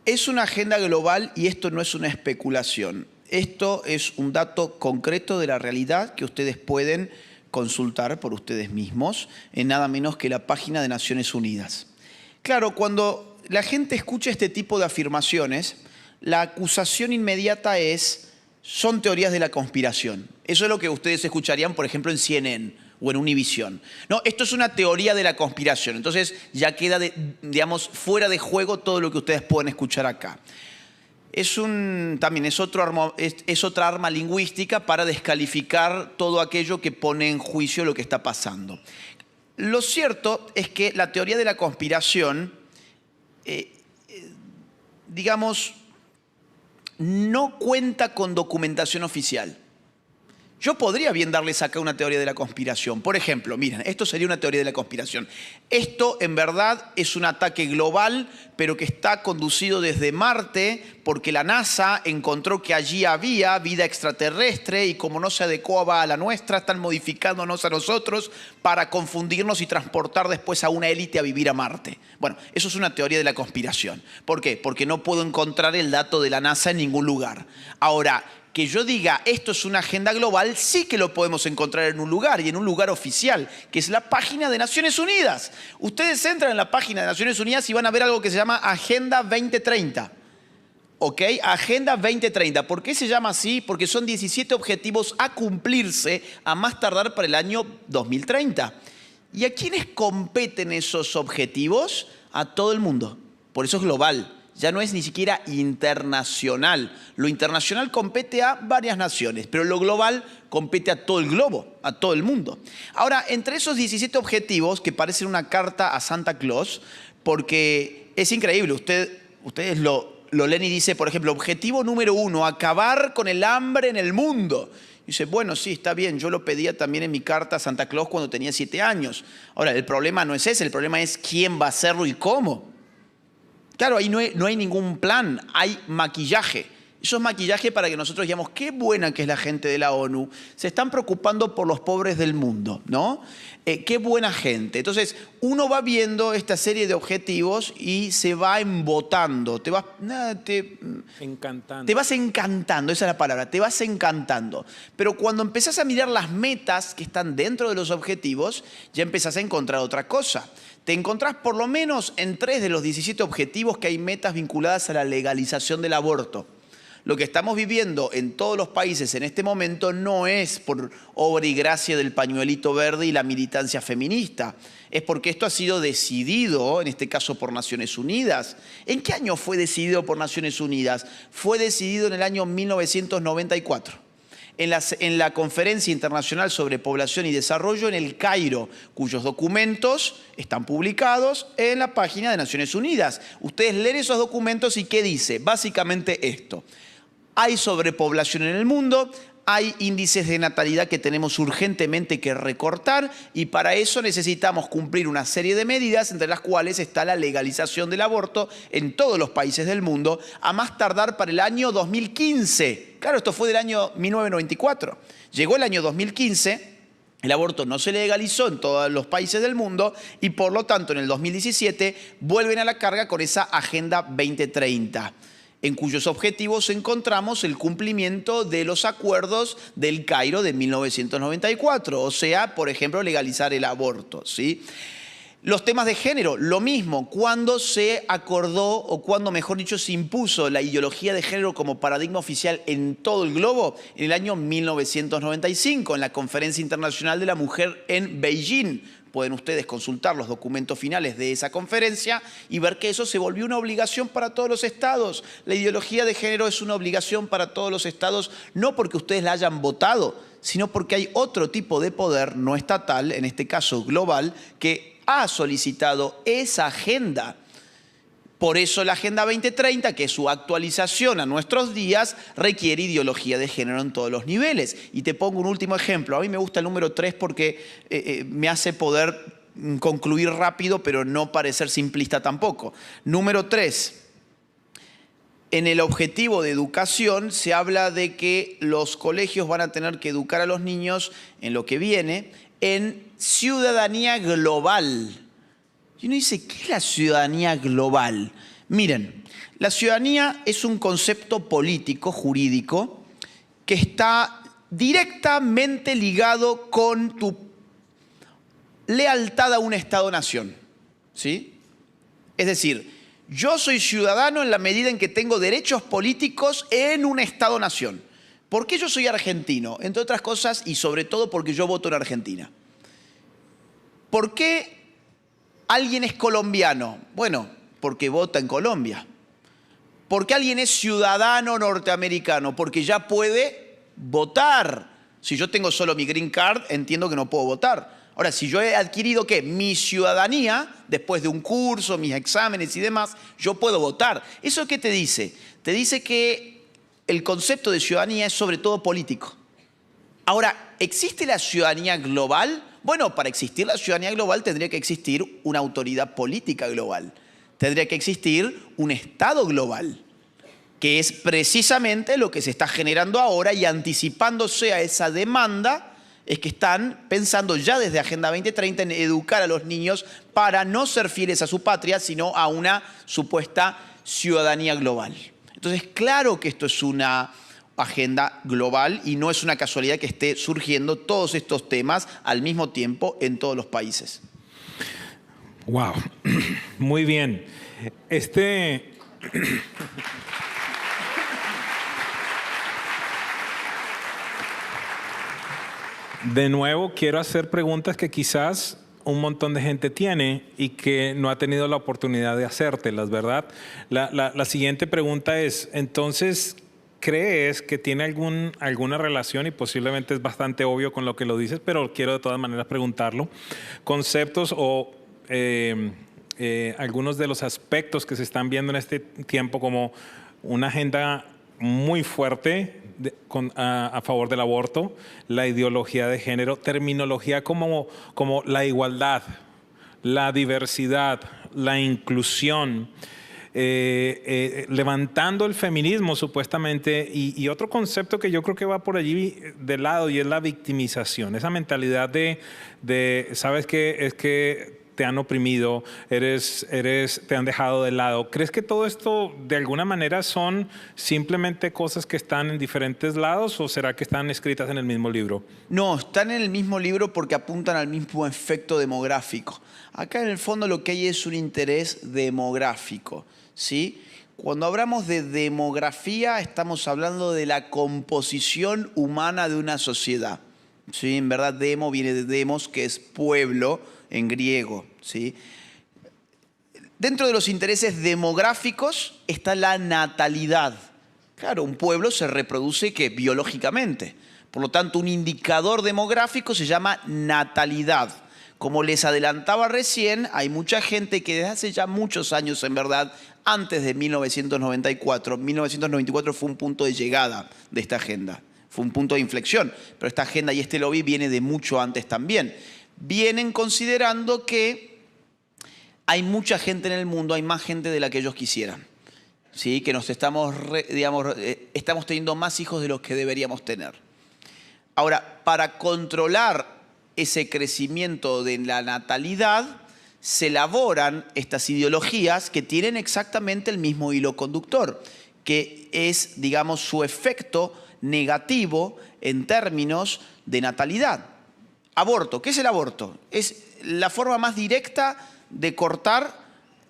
Es una agenda global y esto no es una especulación. Esto es un dato concreto de la realidad que ustedes pueden consultar por ustedes mismos en nada menos que la página de Naciones Unidas. Claro, cuando la gente escucha este tipo de afirmaciones, la acusación inmediata es, son teorías de la conspiración. Eso es lo que ustedes escucharían, por ejemplo, en CNN o en Univisión. No, esto es una teoría de la conspiración. Entonces ya queda, digamos, fuera de juego todo lo que ustedes pueden escuchar acá. También es otra arma lingüística para descalificar todo aquello que pone en juicio lo que está pasando. Lo cierto es que la teoría de la conspiración, digamos, no cuenta con documentación oficial. Yo podría bien darles acá una teoría de la conspiración. Por ejemplo, miren, esto sería una teoría de la conspiración. Esto en verdad es un ataque global, pero que está conducido desde Marte porque la NASA encontró que allí había vida extraterrestre y como no se adecuaba a la nuestra, están modificándonos a nosotros para confundirnos y transportar después a una élite a vivir a Marte. Bueno, eso es una teoría de la conspiración. ¿Por qué? Porque no puedo encontrar el dato de la NASA en ningún lugar. Ahora, que yo diga esto es una agenda global, sí que lo podemos encontrar en un lugar y en un lugar oficial, que es la página de Naciones Unidas. Ustedes entran en la página de Naciones Unidas y van a ver algo que se llama Agenda 2030. ¿Ok? Agenda 2030. ¿Por qué se llama así? Porque son 17 objetivos a cumplirse a más tardar para el año 2030. ¿Y a quiénes competen esos objetivos? A todo el mundo. Por eso es global. Ya no es ni siquiera internacional. Lo internacional compete a varias naciones, pero lo global compete a todo el globo, a todo el mundo. Ahora, entre esos 17 objetivos, que parecen una carta a Santa Claus, porque es increíble, ustedes lo leen y dice, por ejemplo, objetivo número 1, acabar con el hambre en el mundo. Y dice, bueno, sí, está bien, yo lo pedía también en mi carta a Santa Claus cuando tenía 7 años. Ahora, el problema no es ese, el problema es quién va a hacerlo y cómo. Claro, ahí no hay ningún plan, hay maquillaje. Eso es maquillaje para que nosotros digamos, qué buena que es la gente de la ONU. Se están preocupando por los pobres del mundo, ¿no? Qué buena gente. Entonces, uno va viendo esta serie de objetivos y se va embotando. Te vas encantando, esa es la palabra, te vas encantando. Pero cuando empezás a mirar las metas que están dentro de los objetivos, ya empezás a encontrar otra cosa. Te encontrás por lo menos en 3 de los 17 objetivos que hay metas vinculadas a la legalización del aborto. Lo que estamos viviendo en todos los países en este momento no es por obra y gracia del pañuelito verde y la militancia feminista. Es porque esto ha sido decidido, en este caso por Naciones Unidas. ¿En qué año fue decidido por Naciones Unidas? Fue decidido en el año 1994. En la Conferencia Internacional sobre Población y Desarrollo en el Cairo, cuyos documentos están publicados en la página de Naciones Unidas. Ustedes leen esos documentos y ¿qué dice? Básicamente esto. Hay sobrepoblación en el mundo, hay índices de natalidad que tenemos urgentemente que recortar y para eso necesitamos cumplir una serie de medidas, entre las cuales está la legalización del aborto en todos los países del mundo, a más tardar para el año 2015. Claro, esto fue del año 1994. Llegó el año 2015, el aborto no se legalizó en todos los países del mundo y por lo tanto en el 2017 vuelven a la carga con esa Agenda 2030. En cuyos objetivos encontramos el cumplimiento de los acuerdos del Cairo de 1994, o sea, por ejemplo, legalizar el aborto, ¿sí? Los temas de género, lo mismo, cuando se acordó, o cuando, mejor dicho, se impuso la ideología de género como paradigma oficial en todo el globo, en el año 1995, en la Conferencia Internacional de la Mujer en Beijing. Pueden ustedes consultar los documentos finales de esa conferencia y ver que eso se volvió una obligación para todos los estados. La ideología de género es una obligación para todos los estados, no porque ustedes la hayan votado, sino porque hay otro tipo de poder no estatal, en este caso global, que ha solicitado esa agenda. Por eso la Agenda 2030, que es su actualización a nuestros días, requiere ideología de género en todos los niveles. Y te pongo un último ejemplo. A mí me gusta el número 3 porque me hace poder concluir rápido, pero no parecer simplista tampoco. Número 3. En el objetivo de educación se habla de que los colegios van a tener que educar a los niños en lo que viene, en ciudadanía global. Y uno dice, ¿qué es la ciudadanía global? Miren, la ciudadanía es un concepto político, jurídico, que está directamente ligado con tu lealtad a un Estado-nación, ¿sí? Es decir, yo soy ciudadano en la medida en que tengo derechos políticos en un Estado-nación. ¿Por qué yo soy argentino? Entre otras cosas, y sobre todo porque yo voto en Argentina. ¿Por qué alguien es colombiano? Bueno, porque vota en Colombia. ¿Por qué alguien es ciudadano norteamericano? Porque ya puede votar. Si yo tengo solo mi green card, entiendo que no puedo votar. Ahora, si yo he adquirido, ¿qué? Mi ciudadanía, después de un curso, mis exámenes y demás, yo puedo votar. ¿Eso qué te dice? Te dice que el concepto de ciudadanía es sobre todo político. Ahora, ¿existe la ciudadanía global? Bueno, para existir la ciudadanía global tendría que existir una autoridad política global. Tendría que existir un Estado global, que es precisamente lo que se está generando ahora y anticipándose a esa demanda, es que están pensando ya desde Agenda 2030 en educar a los niños para no ser fieles a su patria, sino a una supuesta ciudadanía global. Entonces, claro que esto es una agenda global y no es una casualidad que esté surgiendo todos estos temas al mismo tiempo en todos los países. Wow, muy bien. De nuevo, quiero hacer preguntas que quizás un montón de gente tiene y que no ha tenido la oportunidad de hacértelas, ¿verdad? La siguiente pregunta es, entonces, ¿crees que tiene alguna relación, y posiblemente es bastante obvio con lo que lo dices, pero quiero de todas maneras preguntarlo, conceptos o algunos de los aspectos que se están viendo en este tiempo como una agenda muy fuerte a favor del aborto, la ideología de género, terminología como la igualdad, la diversidad, la inclusión, levantando el feminismo supuestamente y otro concepto que yo creo que va por allí de lado y es la victimización, esa mentalidad de ¿sabes qué? Es que te han oprimido, te han dejado de lado. ¿Crees que todo esto de alguna manera son simplemente cosas que están en diferentes lados o será que están escritas en el mismo libro? No, están en el mismo libro porque apuntan al mismo efecto demográfico. Acá en el fondo lo que hay es un interés demográfico, ¿sí? Cuando hablamos de demografía estamos hablando de la composición humana de una sociedad, ¿sí? En verdad demo viene de demos, que es pueblo en griego, ¿sí? Dentro de los intereses demográficos está la natalidad. Claro, un pueblo se reproduce biológicamente. Por lo tanto, un indicador demográfico se llama natalidad. Como les adelantaba recién, hay mucha gente que desde hace ya muchos años, en verdad, antes de 1994 fue un punto de llegada de esta agenda. Fue un punto de inflexión, pero esta agenda y este lobby viene de mucho antes también. Vienen considerando que hay mucha gente en el mundo, hay más gente de la que ellos quisieran. ¿Sí? Que estamos teniendo más hijos de los que deberíamos tener. Ahora, para controlar ese crecimiento de la natalidad, se elaboran estas ideologías que tienen exactamente el mismo hilo conductor, que es, digamos, su efecto negativo en términos de natalidad. Aborto. ¿Qué es el aborto? Es la forma más directa de cortar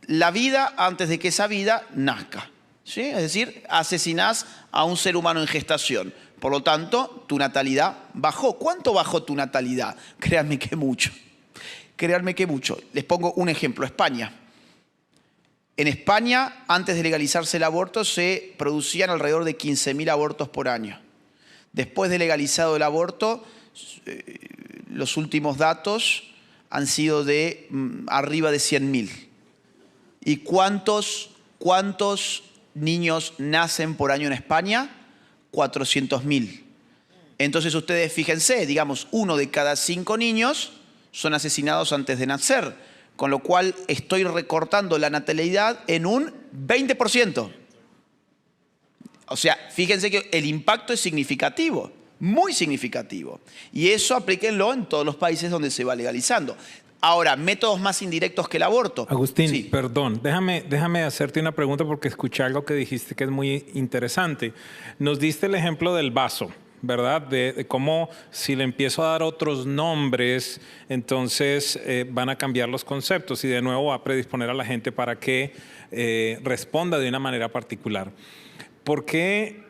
la vida antes de que esa vida nazca, ¿sí? Es decir, asesinás a un ser humano en gestación. Por lo tanto, tu natalidad bajó. ¿Cuánto bajó tu natalidad? Créanme que mucho. Créanme que mucho. Les pongo un ejemplo. España. En España, antes de legalizarse el aborto, se producían alrededor de 15.000 abortos por año. Después de legalizado el aborto, los últimos datos han sido de arriba de 100.000. ¿Y cuántos niños nacen por año en España? 400.000. Entonces ustedes fíjense, digamos, 1 de cada 5 niños son asesinados antes de nacer, con lo cual estoy recortando la natalidad en un 20%. O sea, fíjense que el impacto es significativo, muy significativo. Y eso aplíquenlo en todos los países donde se va legalizando. Ahora, métodos más indirectos que el aborto. Agustín, sí. Perdón, déjame hacerte una pregunta porque escuché algo que dijiste que es muy interesante. Nos diste el ejemplo del vaso, ¿verdad? De cómo si le empiezo a dar otros nombres, entonces van a cambiar los conceptos y de nuevo va a predisponer a la gente para que responda de una manera particular. ¿Por qué?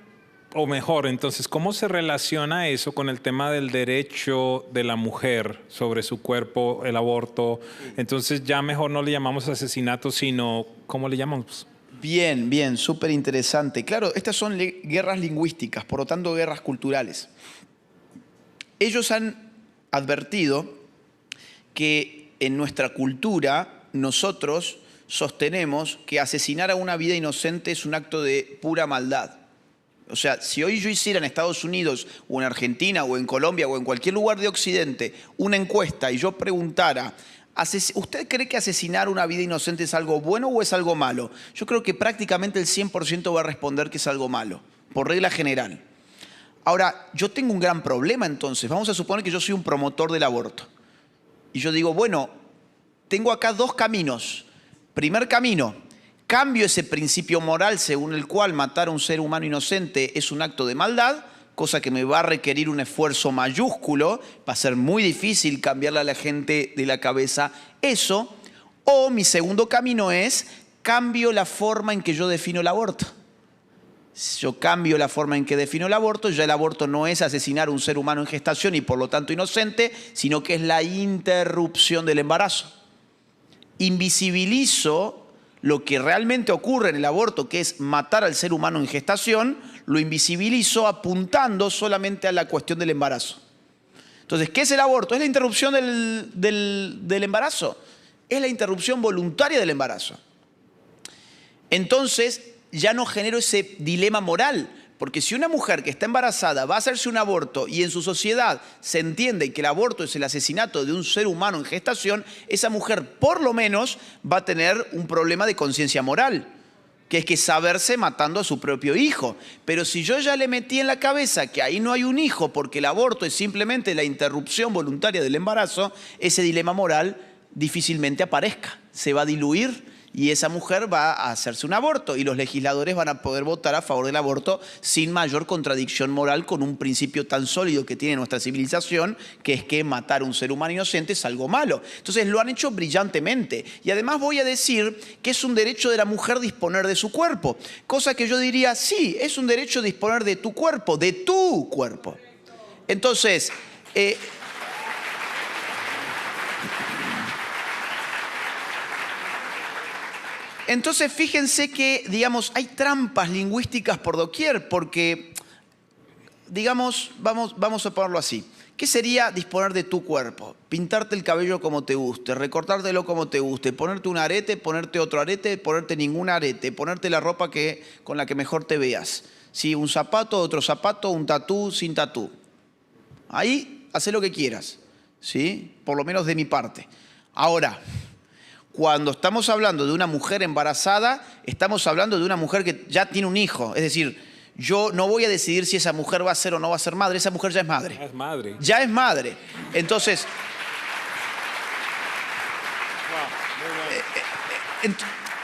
O mejor, entonces, ¿cómo se relaciona eso con el tema del derecho de la mujer sobre su cuerpo, el aborto? Entonces ya mejor no le llamamos asesinato, sino ¿cómo le llamamos? Bien, súper interesante. Claro, estas son guerras lingüísticas, por lo tanto guerras culturales. Ellos han advertido que en nuestra cultura nosotros sostenemos que asesinar a una vida inocente es un acto de pura maldad. O sea, si hoy yo hiciera en Estados Unidos o en Argentina o en Colombia o en cualquier lugar de Occidente una encuesta y yo preguntara, ¿usted cree que asesinar una vida inocente es algo bueno o es algo malo? Yo creo que prácticamente el 100% va a responder que es algo malo, por regla general. Ahora, yo tengo un gran problema entonces. Vamos a suponer que yo soy un promotor del aborto. Y yo digo, bueno, tengo acá 2 caminos. Primer camino. Cambio ese principio moral según el cual matar a un ser humano inocente es un acto de maldad, cosa que me va a requerir un esfuerzo mayúsculo, va a ser muy difícil cambiarle a la gente de la cabeza eso. O mi segundo camino es, cambio la forma en que yo defino el aborto. Si yo cambio la forma en que defino el aborto, ya el aborto no es asesinar a un ser humano en gestación y por lo tanto inocente, sino que es la interrupción del embarazo. Invisibilizo lo que realmente ocurre en el aborto, que es matar al ser humano en gestación, lo invisibilizo apuntando solamente a la cuestión del embarazo. Entonces, ¿qué es el aborto? Es la interrupción del embarazo. Es la interrupción voluntaria del embarazo. Entonces, ya no genero ese dilema moral, porque si una mujer que está embarazada va a hacerse un aborto y en su sociedad se entiende que el aborto es el asesinato de un ser humano en gestación, esa mujer por lo menos va a tener un problema de conciencia moral. que es que saberse matando a su propio hijo. Pero si yo ya le metí en la cabeza que ahí no hay un hijo porque el aborto es simplemente la interrupción voluntaria del embarazo, ese dilema moral difícilmente aparezca, se va a diluir y esa mujer va a hacerse un aborto y los legisladores van a poder votar a favor del aborto sin mayor contradicción moral con un principio tan sólido que tiene nuestra civilización, que es que matar a un ser humano inocente es algo malo. Entonces lo han hecho brillantemente y además voy a decir que es un derecho de la mujer disponer de su cuerpo, cosa que yo diría, sí, es un derecho disponer de tu cuerpo, de tu cuerpo. Entonces, entonces, fíjense que, digamos, hay trampas lingüísticas por doquier, porque, digamos, vamos a ponerlo así. ¿Qué sería disponer de tu cuerpo? Pintarte el cabello como te guste, recortártelo como te guste, ponerte un arete, ponerte otro arete, ponerte ningún arete, ponerte la ropa con la que mejor te veas. ¿Sí? Un zapato, otro zapato, un tatú, sin tatú. Ahí, haz lo que quieras, ¿sí? Por lo menos de mi parte. Ahora, cuando estamos hablando de una mujer embarazada, estamos hablando de una mujer que ya tiene un hijo. Es decir, yo no voy a decidir si esa mujer va a ser o no va a ser madre. Esa mujer ya es madre. Es madre. Ya es madre. Entonces,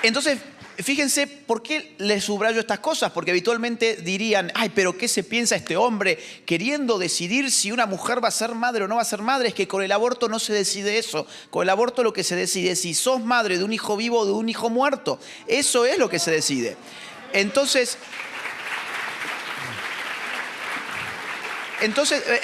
entonces, fíjense por qué les subrayo estas cosas, porque habitualmente dirían, ay, pero ¿qué se piensa este hombre queriendo decidir si una mujer va a ser madre o no va a ser madre? Es que con el aborto no se decide eso. Con el aborto lo que se decide es si sos madre de un hijo vivo o de un hijo muerto. Eso es lo que se decide. Entonces,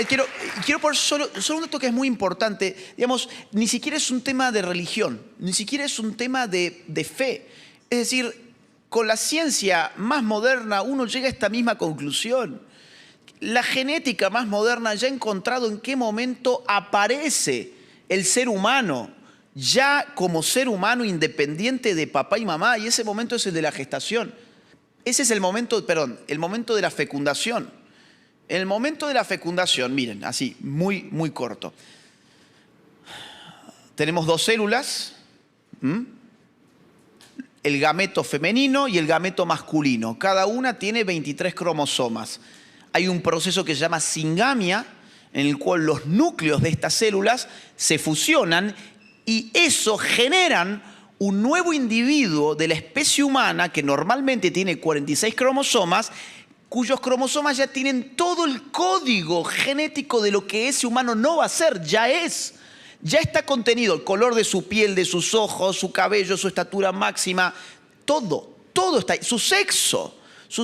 quiero poner solo un dato que es muy importante. Digamos, ni siquiera es un tema de religión, ni siquiera es un tema de fe. Es decir, con la ciencia más moderna uno llega a esta misma conclusión. La genética más moderna ya ha encontrado en qué momento aparece el ser humano, ya como ser humano independiente de papá y mamá, y ese momento es el de la gestación. Ese es el momento de la fecundación. En el momento de la fecundación, miren, así, muy, muy corto. Tenemos dos células, el gameto femenino y el gameto masculino. Cada una tiene 23 cromosomas. Hay un proceso que se llama singamia, en el cual los núcleos de estas células se fusionan y eso generan un nuevo individuo de la especie humana que normalmente tiene 46 cromosomas, cuyos cromosomas ya tienen todo el código genético de lo que ese humano no va a ser, ya es. Ya está contenido el color de su piel, de sus ojos, su cabello, su estatura máxima, todo está ahí. Su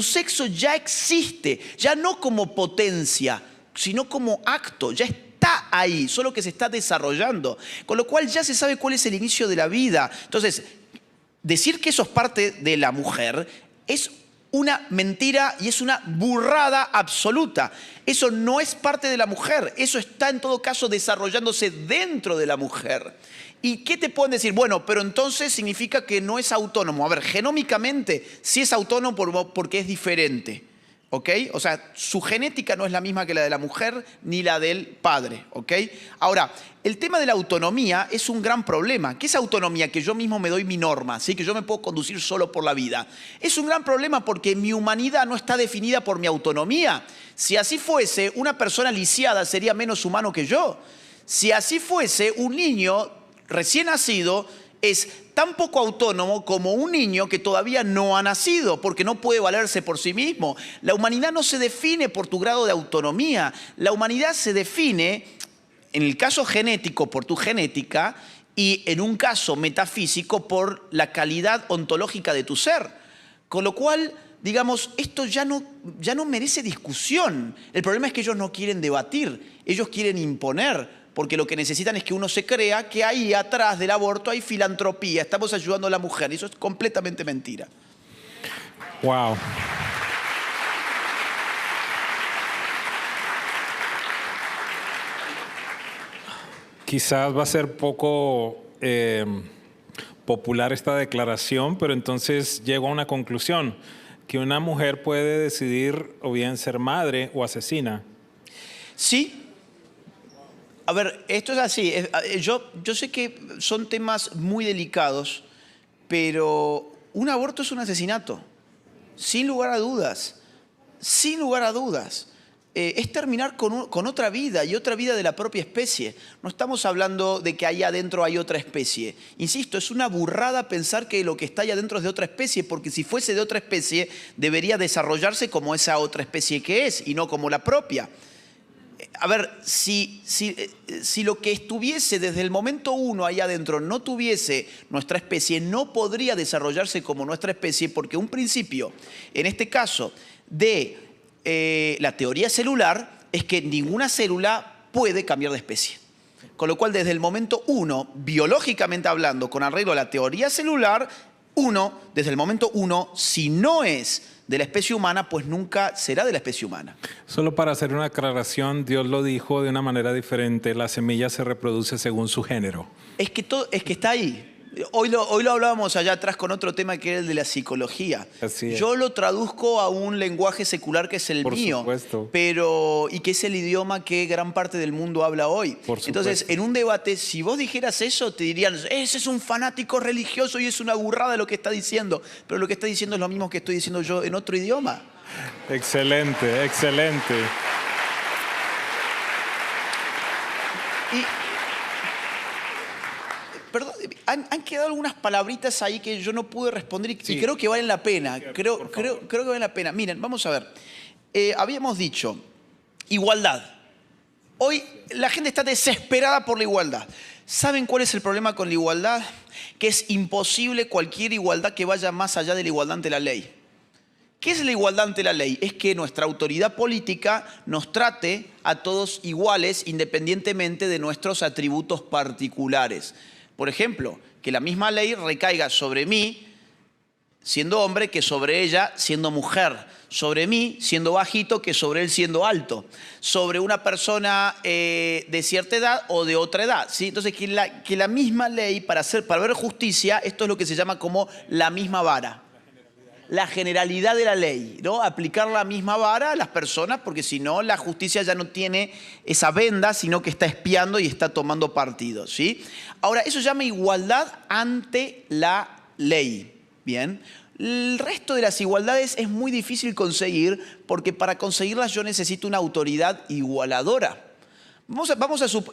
sexo ya existe, ya no como potencia, sino como acto, ya está ahí, solo que se está desarrollando. Con lo cual ya se sabe cuál es el inicio de la vida. Entonces, decir que eso es parte de la mujer es una mentira y es una burrada absoluta. Eso no es parte de la mujer, eso está en todo caso desarrollándose dentro de la mujer. ¿Y qué te pueden decir? Bueno, pero entonces significa que no es autónomo. A ver, genómicamente sí es autónomo porque es diferente, ¿ok? O sea, su genética no es la misma que la de la mujer ni la del padre, ¿ok? Ahora, el tema de la autonomía es un gran problema. ¿Qué es autonomía? Que yo mismo me doy mi norma, ¿sí? Que yo me puedo conducir solo por la vida. Es un gran problema porque mi humanidad no está definida por mi autonomía. Si así fuese, una persona lisiada sería menos humano que yo. Si así fuese, un niño recién nacido es tan poco autónomo como un niño que todavía no ha nacido, porque no puede valerse por sí mismo. La humanidad no se define por tu grado de autonomía. La humanidad se define, en el caso genético, por tu genética, y en un caso metafísico, por la calidad ontológica de tu ser. Con lo cual, digamos, esto ya no merece discusión. El problema es que ellos no quieren debatir, ellos quieren imponer. Porque lo que necesitan es que uno se crea que ahí atrás del aborto hay filantropía, estamos ayudando a la mujer. Y eso es completamente mentira. Wow. Quizás va a ser poco popular esta declaración, pero entonces llego a una conclusión, que una mujer puede decidir o bien ser madre o asesina. Sí. A ver, esto es así. Yo sé que son temas muy delicados, pero un aborto es un asesinato, sin lugar a dudas, sin lugar a dudas. Es terminar con otra vida y otra vida de la propia especie. No estamos hablando de que ahí adentro hay otra especie. Insisto, es una burrada pensar que lo que está ahí adentro es de otra especie, porque si fuese de otra especie, debería desarrollarse como esa otra especie que es y no como la propia. A ver, si lo que estuviese desde el momento uno ahí adentro no tuviese nuestra especie, no podría desarrollarse como nuestra especie, porque un principio, en este caso, de la teoría celular es que ninguna célula puede cambiar de especie. Con lo cual, desde el momento uno, biológicamente hablando, con arreglo a la teoría celular, desde el momento uno, si no es de la especie humana, pues nunca será de la especie humana. Solo para hacer una aclaración, Dios lo dijo de una manera diferente. La semilla se reproduce según su género. Es que está ahí. Hoy lo hablábamos allá atrás con otro tema que era el de la psicología. Así es. Yo lo traduzco a un lenguaje secular que es el mío, supuesto. y que es el idioma que gran parte del mundo habla hoy. Entonces, en un debate, si vos dijeras eso, te dirían, ese es un fanático religioso y es una burrada lo que está diciendo. Pero lo que está diciendo es lo mismo que estoy diciendo yo en otro idioma. Excelente, excelente. Perdón, han quedado algunas palabritas ahí que yo no pude responder y creo que valen la pena. Creo que valen la pena. Miren, vamos a ver. Habíamos dicho igualdad. Hoy la gente está desesperada por la igualdad. ¿Saben cuál es el problema con la igualdad? Que es imposible cualquier igualdad que vaya más allá de la igualdad ante la ley. ¿Qué es la igualdad ante la ley? Es que nuestra autoridad política nos trate a todos iguales independientemente de nuestros atributos particulares. Por ejemplo, que la misma ley recaiga sobre mí, siendo hombre, que sobre ella, siendo mujer. Sobre mí, siendo bajito, que sobre él, siendo alto. Sobre una persona de cierta edad o de otra edad, ¿sí? Entonces, que la misma ley, para ver justicia, esto es lo que se llama como la misma vara. La generalidad de la ley, ¿no? Aplicar la misma vara a las personas, porque si no, la justicia ya no tiene esa venda, sino que está espiando y está tomando partido, ¿sí? Ahora, eso se llama igualdad ante la ley, ¿bien? El resto de las igualdades es muy difícil conseguir, porque para conseguirlas yo necesito una autoridad igualadora.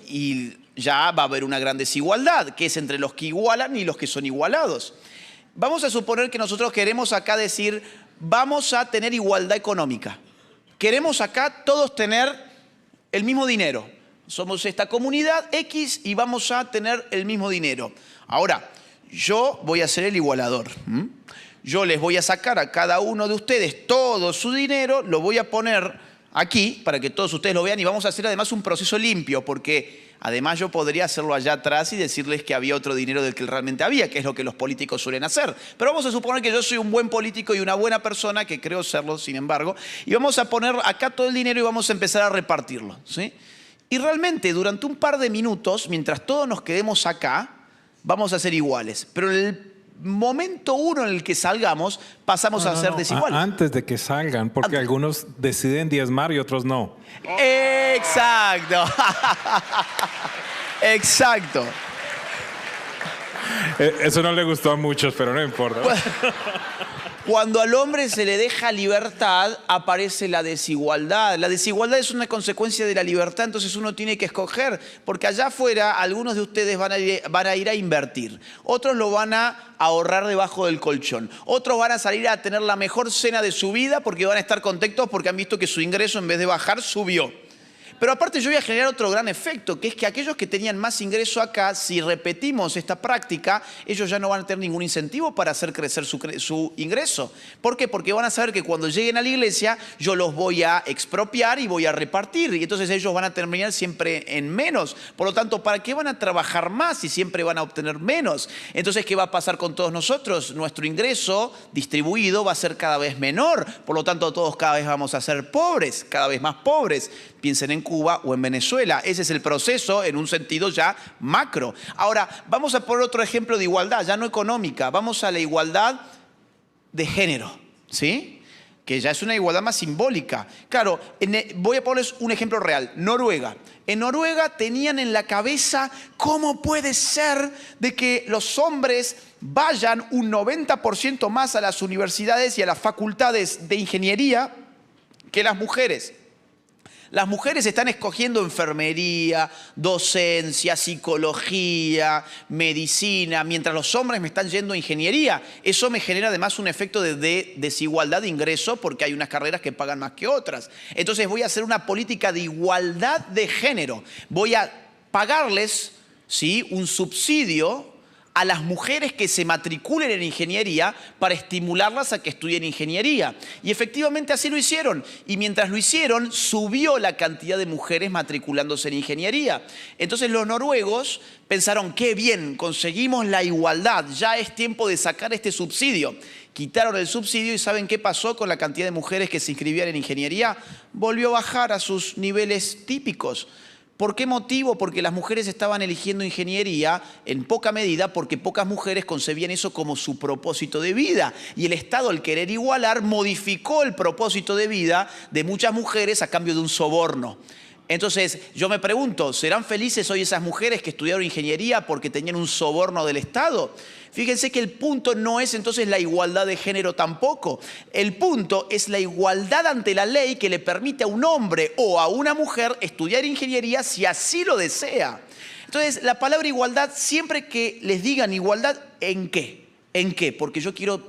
Y ya va a haber una gran desigualdad, que es entre los que igualan y los que son igualados. Vamos a suponer que nosotros queremos acá decir, vamos a tener igualdad económica. Queremos acá todos tener el mismo dinero. Somos esta comunidad X y vamos a tener el mismo dinero. Ahora, yo voy a ser el igualador. Yo les voy a sacar a cada uno de ustedes todo su dinero, lo voy a poner aquí para que todos ustedes lo vean y vamos a hacer además un proceso limpio, porque además yo podría hacerlo allá atrás y decirles que había otro dinero del que realmente había, que es lo que los políticos suelen hacer. Pero vamos a suponer que yo soy un buen político y una buena persona, que creo serlo, sin embargo, y vamos a poner acá todo el dinero y vamos a empezar a repartirlo, ¿sí? Y realmente durante un par de minutos, mientras todos nos quedemos acá, vamos a ser iguales. Pero en el momento uno en el que salgamos, pasamos a ser desiguales. Antes de que salgan, porque algunos deciden diezmar y otros no. Exacto. Exacto. Eso no le gustó a muchos, pero no importa. Cuando al hombre se le deja libertad, aparece la desigualdad. La desigualdad es una consecuencia de la libertad, entonces uno tiene que escoger, porque allá afuera algunos de ustedes van a ir a invertir, otros lo van a ahorrar debajo del colchón, otros van a salir a tener la mejor cena de su vida porque van a estar contentos porque han visto que su ingreso en vez de bajar subió. Pero aparte yo voy a generar otro gran efecto, que es que aquellos que tenían más ingreso acá, si repetimos esta práctica, ellos ya no van a tener ningún incentivo para hacer crecer su ingreso. ¿Por qué? Porque van a saber que cuando lleguen a la iglesia, yo los voy a expropiar y voy a repartir. Y entonces ellos van a terminar siempre en menos. Por lo tanto, ¿para qué van a trabajar más si siempre van a obtener menos? Entonces, ¿qué va a pasar con todos nosotros? Nuestro ingreso distribuido va a ser cada vez menor. Por lo tanto, todos cada vez vamos a ser pobres, cada vez más pobres. Piensen en Cuba o en Venezuela. Ese es el proceso en un sentido ya macro. Ahora, vamos a poner otro ejemplo de igualdad, ya no económica. Vamos a la igualdad de género, ¿sí? que ya es una igualdad más simbólica. Claro, voy a ponerles un ejemplo real. Noruega. En Noruega tenían en la cabeza cómo puede ser de que los hombres vayan un 90% más a las universidades y a las facultades de ingeniería que las mujeres. Las mujeres están escogiendo enfermería, docencia, psicología, medicina, mientras los hombres me están yendo a ingeniería. Eso me genera además un efecto de desigualdad de ingreso porque hay unas carreras que pagan más que otras. Entonces voy a hacer una política de igualdad de género. Voy a pagarles, ¿sí?, un subsidio a las mujeres que se matriculen en ingeniería para estimularlas a que estudien ingeniería. Y efectivamente así lo hicieron. Y mientras lo hicieron, subió la cantidad de mujeres matriculándose en ingeniería. Entonces los noruegos pensaron, qué bien, conseguimos la igualdad, ya es tiempo de sacar este subsidio. Quitaron el subsidio y ¿saben qué pasó con la cantidad de mujeres que se inscribían en ingeniería? Volvió a bajar a sus niveles típicos. ¿Por qué motivo? Porque las mujeres estaban eligiendo ingeniería en poca medida porque pocas mujeres concebían eso como su propósito de vida. Y el Estado, al querer igualar, modificó el propósito de vida de muchas mujeres a cambio de un soborno. Entonces, yo me pregunto, ¿serán felices hoy esas mujeres que estudiaron ingeniería porque tenían un soborno del Estado? Fíjense que el punto no es entonces la igualdad de género tampoco. El punto es la igualdad ante la ley que le permite a un hombre o a una mujer estudiar ingeniería si así lo desea. Entonces, la palabra igualdad, siempre que les digan igualdad, ¿en qué? ¿En qué? Porque yo quiero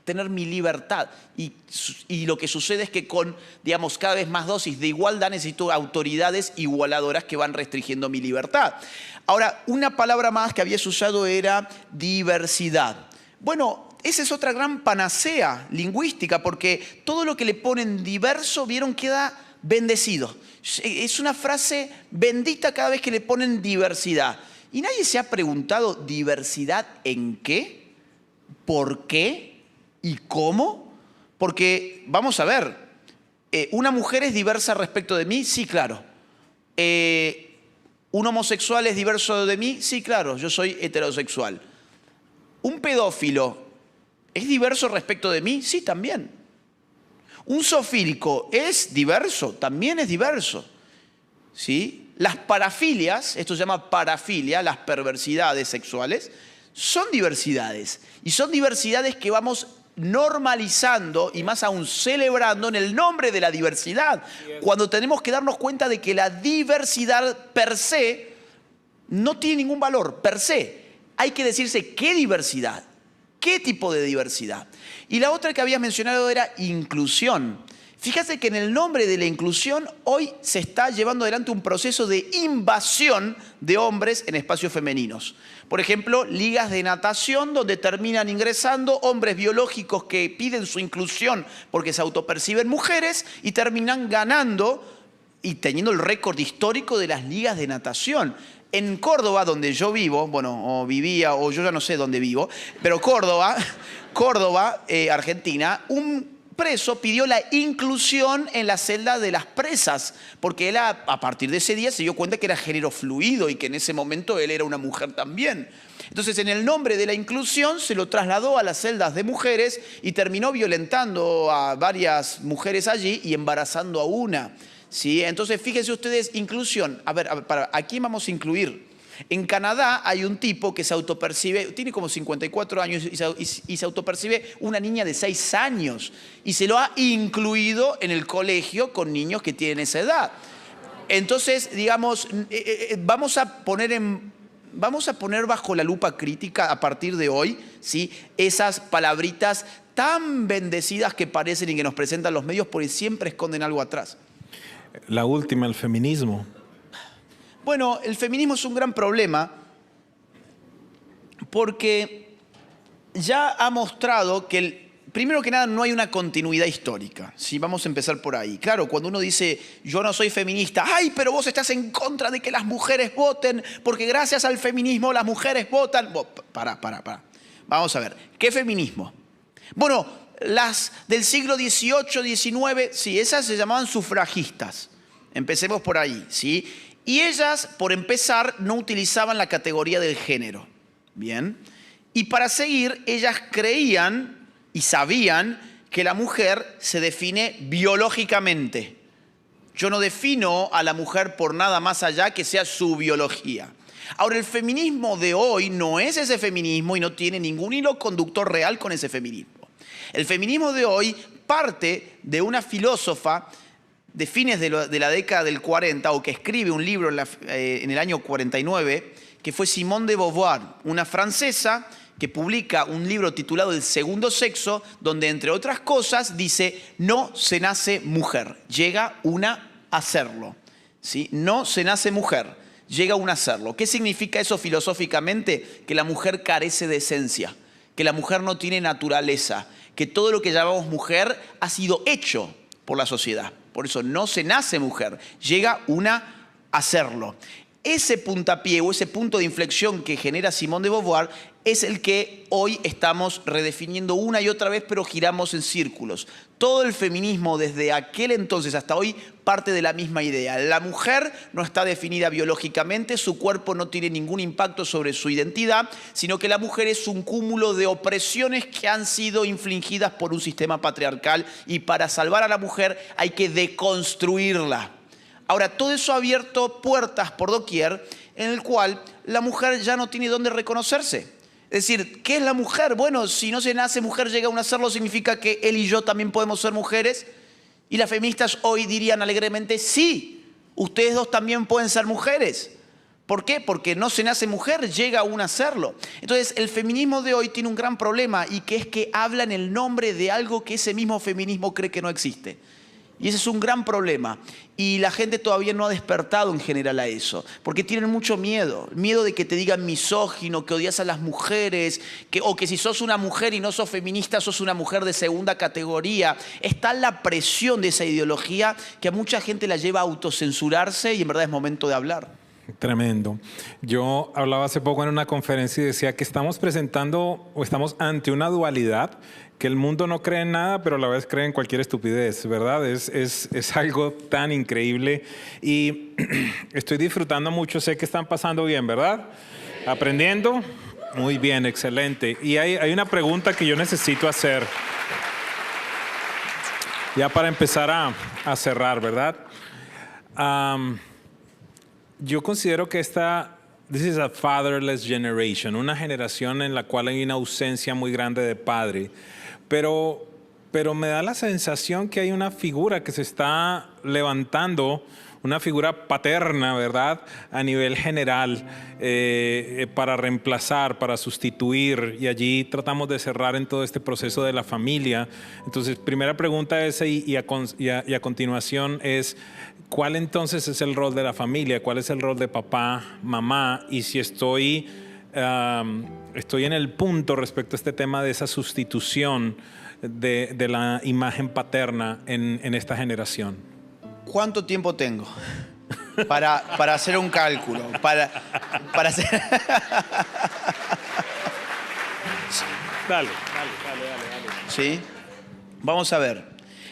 tener mi libertad. Y lo que sucede es que con, digamos, cada vez más dosis de igualdad necesito autoridades igualadoras que van restringiendo mi libertad. Ahora, una palabra más que habías usado era diversidad. Bueno, esa es otra gran panacea lingüística porque todo lo que le ponen diverso, vieron, queda bendecido. Es una frase bendita cada vez que le ponen diversidad. Y nadie se ha preguntado diversidad en qué, por qué y cómo. Porque, vamos a ver, ¿una mujer es diversa respecto de mí? Sí, claro. ¿Un homosexual es diverso de mí? Sí, claro, yo soy heterosexual. ¿Un pedófilo es diverso respecto de mí? Sí, también. ¿Un zoofílico es diverso? También es diverso. ¿Sí? Las parafilias, esto se llama parafilia, las perversidades sexuales, son diversidades. Y son diversidades que vamos normalizando y más aún celebrando en el nombre de la diversidad, cuando tenemos que darnos cuenta de que la diversidad per se no tiene ningún valor, per se. Hay que decirse qué diversidad, qué tipo de diversidad. Y la otra que habías mencionado era inclusión. Fíjate que en el nombre de la inclusión hoy se está llevando adelante un proceso de invasión de hombres en espacios femeninos. Por ejemplo, ligas de natación donde terminan ingresando hombres biológicos que piden su inclusión porque se autoperciben mujeres y terminan ganando y teniendo el récord histórico de las ligas de natación. En Córdoba, donde yo vivo, bueno, o vivía, o yo ya no sé dónde vivo, pero Córdoba, Argentina, un preso pidió la inclusión en la celda de las presas, porque él a partir de ese día se dio cuenta que era género fluido y que en ese momento él era una mujer también. Entonces, en el nombre de la inclusión se lo trasladó a las celdas de mujeres y terminó violentando a varias mujeres allí y embarazando a una. ¿Sí? Entonces, fíjense ustedes, inclusión. A ver, ¿a quién vamos a incluir? En Canadá hay un tipo que se autopercibe, tiene como 54 años y se autopercibe una niña de 6 años y se lo ha incluido en el colegio con niños que tienen esa edad. Entonces, digamos, vamos a poner bajo la lupa crítica a partir de hoy, ¿sí?, esas palabritas tan bendecidas que parecen y que nos presentan los medios porque siempre esconden algo atrás. La última, el feminismo. Bueno, el feminismo es un gran problema porque ya ha mostrado que, primero que nada, no hay una continuidad histórica. ¿Sí? Vamos a empezar por ahí. Claro, cuando uno dice, yo no soy feminista, ¡ay, pero vos estás en contra de que las mujeres voten porque gracias al feminismo las mujeres votan! Pará. Vamos a ver, ¿qué feminismo? Bueno, las del siglo XVIII, XIX, sí, esas se llamaban sufragistas. Empecemos por ahí, ¿sí? Y ellas, por empezar, no utilizaban la categoría del género. Bien. Y para seguir, ellas creían y sabían que la mujer se define biológicamente. Yo no defino a la mujer por nada más allá que sea su biología. Ahora, el feminismo de hoy no es ese feminismo y no tiene ningún hilo conductor real con ese feminismo. El feminismo de hoy parte de una filósofa de fines de la década del 40, o que escribe un libro en el año 49, que fue Simone de Beauvoir, una francesa que publica un libro titulado El segundo sexo, donde entre otras cosas dice: no se nace mujer, llega una a serlo. ¿Sí? No se nace mujer, llega una a serlo. ¿Qué significa eso filosóficamente? Que la mujer carece de esencia, que la mujer no tiene naturaleza, que todo lo que llamamos mujer ha sido hecho por la sociedad. Por eso no se nace mujer, llega una a serlo. Ese puntapié o ese punto de inflexión que genera Simone de Beauvoir es el que hoy estamos redefiniendo una y otra vez, pero giramos en círculos. Todo el feminismo desde aquel entonces hasta hoy parte de la misma idea. La mujer no está definida biológicamente, su cuerpo no tiene ningún impacto sobre su identidad, sino que la mujer es un cúmulo de opresiones que han sido infligidas por un sistema patriarcal, y para salvar a la mujer hay que deconstruirla. Ahora, todo eso ha abierto puertas por doquier en el cual la mujer ya no tiene dónde reconocerse. Es decir, ¿qué es la mujer? Bueno, si no se nace mujer, llega a un hacerlo, significa que él y yo también podemos ser mujeres. Y las feministas hoy dirían alegremente: sí, ustedes dos también pueden ser mujeres. ¿Por qué? Porque no se nace mujer, llega a un hacerlo. Entonces, el feminismo de hoy tiene un gran problema, y que es que habla en el nombre de algo que ese mismo feminismo cree que no existe. Y ese es un gran problema. Y la gente todavía no ha despertado en general a eso. Porque tienen mucho miedo. Miedo de que te digan misógino, que odias a las mujeres, o que si sos una mujer y no sos feminista, sos una mujer de segunda categoría. Está la presión de esa ideología que a mucha gente la lleva a autocensurarse, y en verdad es momento de hablar. Tremendo. Yo hablaba hace poco en una conferencia y decía que estamos presentando o estamos ante una dualidad, que el mundo no cree en nada, pero a la vez cree en cualquier estupidez, ¿verdad? Es algo tan increíble, y estoy disfrutando mucho. Sé que están pasando bien, ¿verdad? ¿Aprendiendo? Muy bien, excelente. Y hay una pregunta que yo necesito hacer, ya para empezar a cerrar, ¿verdad? Yo considero que this is a fatherless generation, una generación en la cual hay una ausencia muy grande de padre. Pero me da la sensación que hay una figura que se está levantando, una figura paterna, ¿verdad?, a nivel general, para reemplazar, para sustituir, y allí tratamos de cerrar en todo este proceso de la familia. Entonces, primera pregunta es, y a continuación es: ¿cuál entonces es el rol de la familia? ¿Cuál es el rol de papá, mamá? Y si estoy en el punto respecto a este tema de esa sustitución de la imagen paterna en esta generación. ¿Cuánto tiempo tengo para hacer un cálculo? Para hacer... Dale. ¿Sí? Vamos a ver.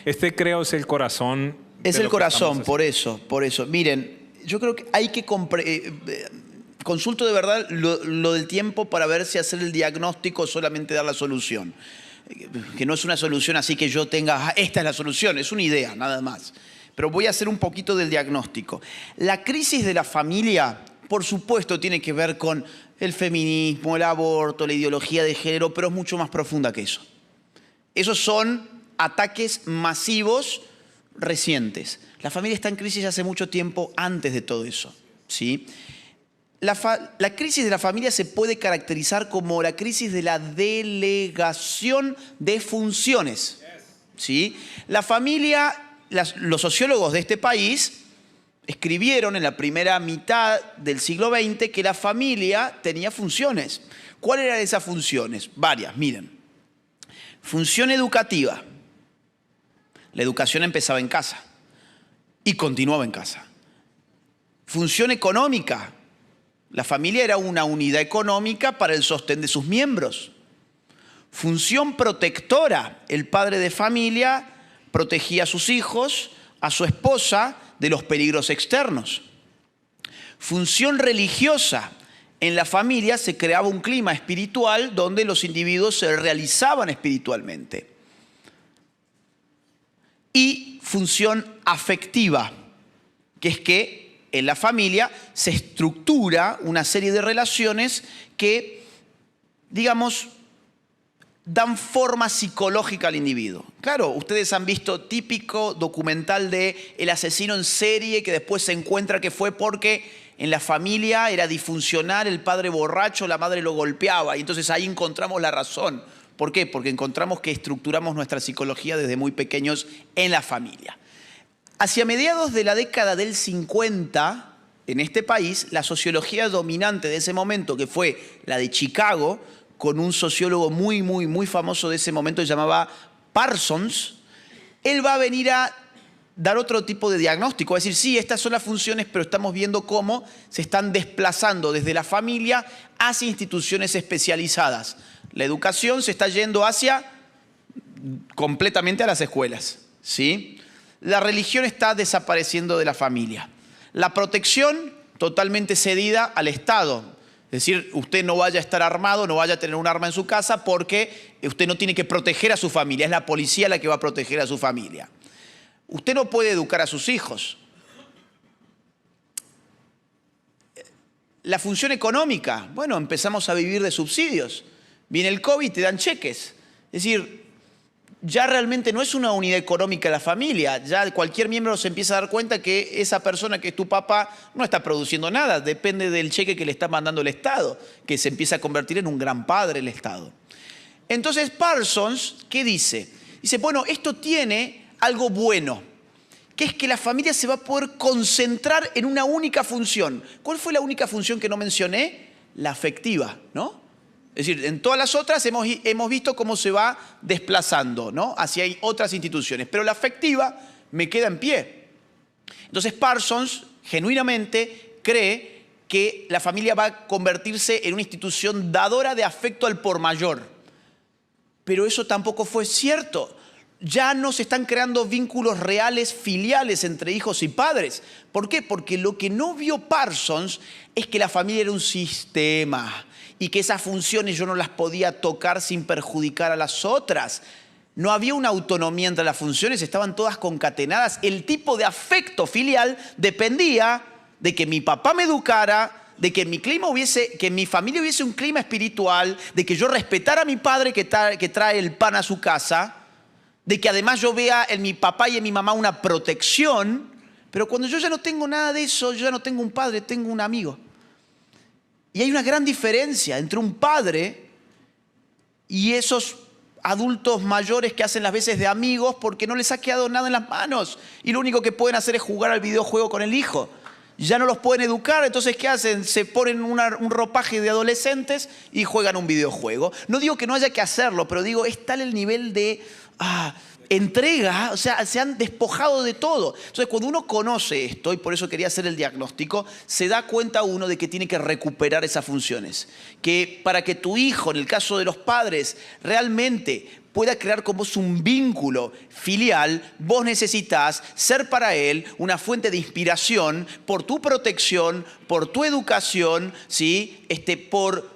Este, creo, es el corazón. Es el corazón, por eso. Miren, yo creo que hay que... Consulto de verdad lo del tiempo para ver si hacer el diagnóstico o solamente dar la solución. Que no es una solución así que yo tenga: esta es la solución, es una idea, nada más. Pero voy a hacer un poquito del diagnóstico. La crisis de la familia, por supuesto, tiene que ver con el feminismo, el aborto, la ideología de género, pero es mucho más profunda que eso. Esos son ataques masivos recientes. La familia está en crisis hace mucho tiempo antes de todo eso, ¿sí? La crisis de la familia se puede caracterizar como la crisis de la delegación de funciones, ¿sí? La familia, los sociólogos de este país escribieron en la primera mitad del siglo XX que la familia tenía funciones. ¿Cuáles eran esas funciones? Varias, miren. Función educativa. La educación empezaba en casa y continuaba en casa. Función económica. La familia era una unidad económica para el sostén de sus miembros. Función protectora. El padre de familia protegía a sus hijos, a su esposa, de los peligros externos. Función religiosa. En la familia se creaba un clima espiritual donde los individuos se realizaban espiritualmente. y función afectiva, que es que en la familia se estructura una serie de relaciones que, digamos, dan forma psicológica al individuo. Claro, ustedes han visto típico documental de el asesino en serie que después se encuentra que fue porque en la familia era disfuncional, el padre borracho, la madre lo golpeaba, y entonces ahí encontramos la razón. ¿Por qué? Porque encontramos que estructuramos nuestra psicología desde muy pequeños en la familia. Hacia mediados de la década del 50, en este país, la sociología dominante de ese momento, que fue la de Chicago, con un sociólogo muy famoso de ese momento, se llamaba Parsons, él va a venir a dar otro tipo de diagnóstico, va a decir, sí, estas son las funciones, pero estamos viendo cómo se están desplazando desde la familia hacia instituciones especializadas. La educación se está yendo completamente a las escuelas, ¿sí? La religión está desapareciendo de la familia. La protección totalmente cedida al Estado. Es decir, usted no vaya a estar armado, no vaya a tener un arma en su casa porque usted no tiene que proteger a su familia. Es la policía la que va a proteger a su familia. Usted no puede educar a sus hijos. La función económica. Bueno, empezamos a vivir de subsidios. Viene el COVID, te dan cheques. Es decir, ya realmente no es una unidad económica la familia. Ya cualquier miembro se empieza a dar cuenta que esa persona que es tu papá no está produciendo nada. Depende del cheque que le está mandando el Estado, que se empieza a convertir en un gran padre el Estado. Entonces Parsons, ¿qué dice? Dice, bueno, esto tiene algo bueno, que es que la familia se va a poder concentrar en una única función. ¿Cuál fue la única función que no mencioné? La afectiva, ¿no? Es decir, en todas las otras hemos visto cómo se va desplazando, ¿no?, hacia otras instituciones. Pero la afectiva me queda en pie. Entonces Parsons genuinamente cree que la familia va a convertirse en una institución dadora de afecto al por mayor. Pero eso tampoco fue cierto. Ya no se están creando vínculos reales, filiales entre hijos y padres. ¿Por qué? Porque lo que no vio Parsons es que la familia era un sistema y que esas funciones yo no las podía tocar sin perjudicar a las otras. No había una autonomía entre las funciones, estaban todas concatenadas. El tipo de afecto filial dependía de que mi papá me educara, de que en mi familia hubiese un clima espiritual, de que yo respetara a mi padre que trae el pan a su casa, de que además yo vea en mi papá y en mi mamá una protección. Pero cuando yo ya no tengo nada de eso, yo ya no tengo un padre, tengo un amigo. Y hay una gran diferencia entre un padre y esos adultos mayores que hacen las veces de amigos porque no les ha quedado nada en las manos y lo único que pueden hacer es jugar al videojuego con el hijo. Ya no los pueden educar, entonces ¿qué hacen? Se ponen un ropaje de adolescentes y juegan un videojuego. No digo que no haya que hacerlo, pero digo, es tal el nivel de entrega, o sea, se han despojado de todo. Entonces, cuando uno conoce esto, y por eso quería hacer el diagnóstico, se da cuenta uno de que tiene que recuperar esas funciones. Que para que tu hijo, en el caso de los padres, realmente pueda crear con vos un vínculo filial, vos necesitas ser para él una fuente de inspiración por tu protección, por tu educación, ¿sí? Por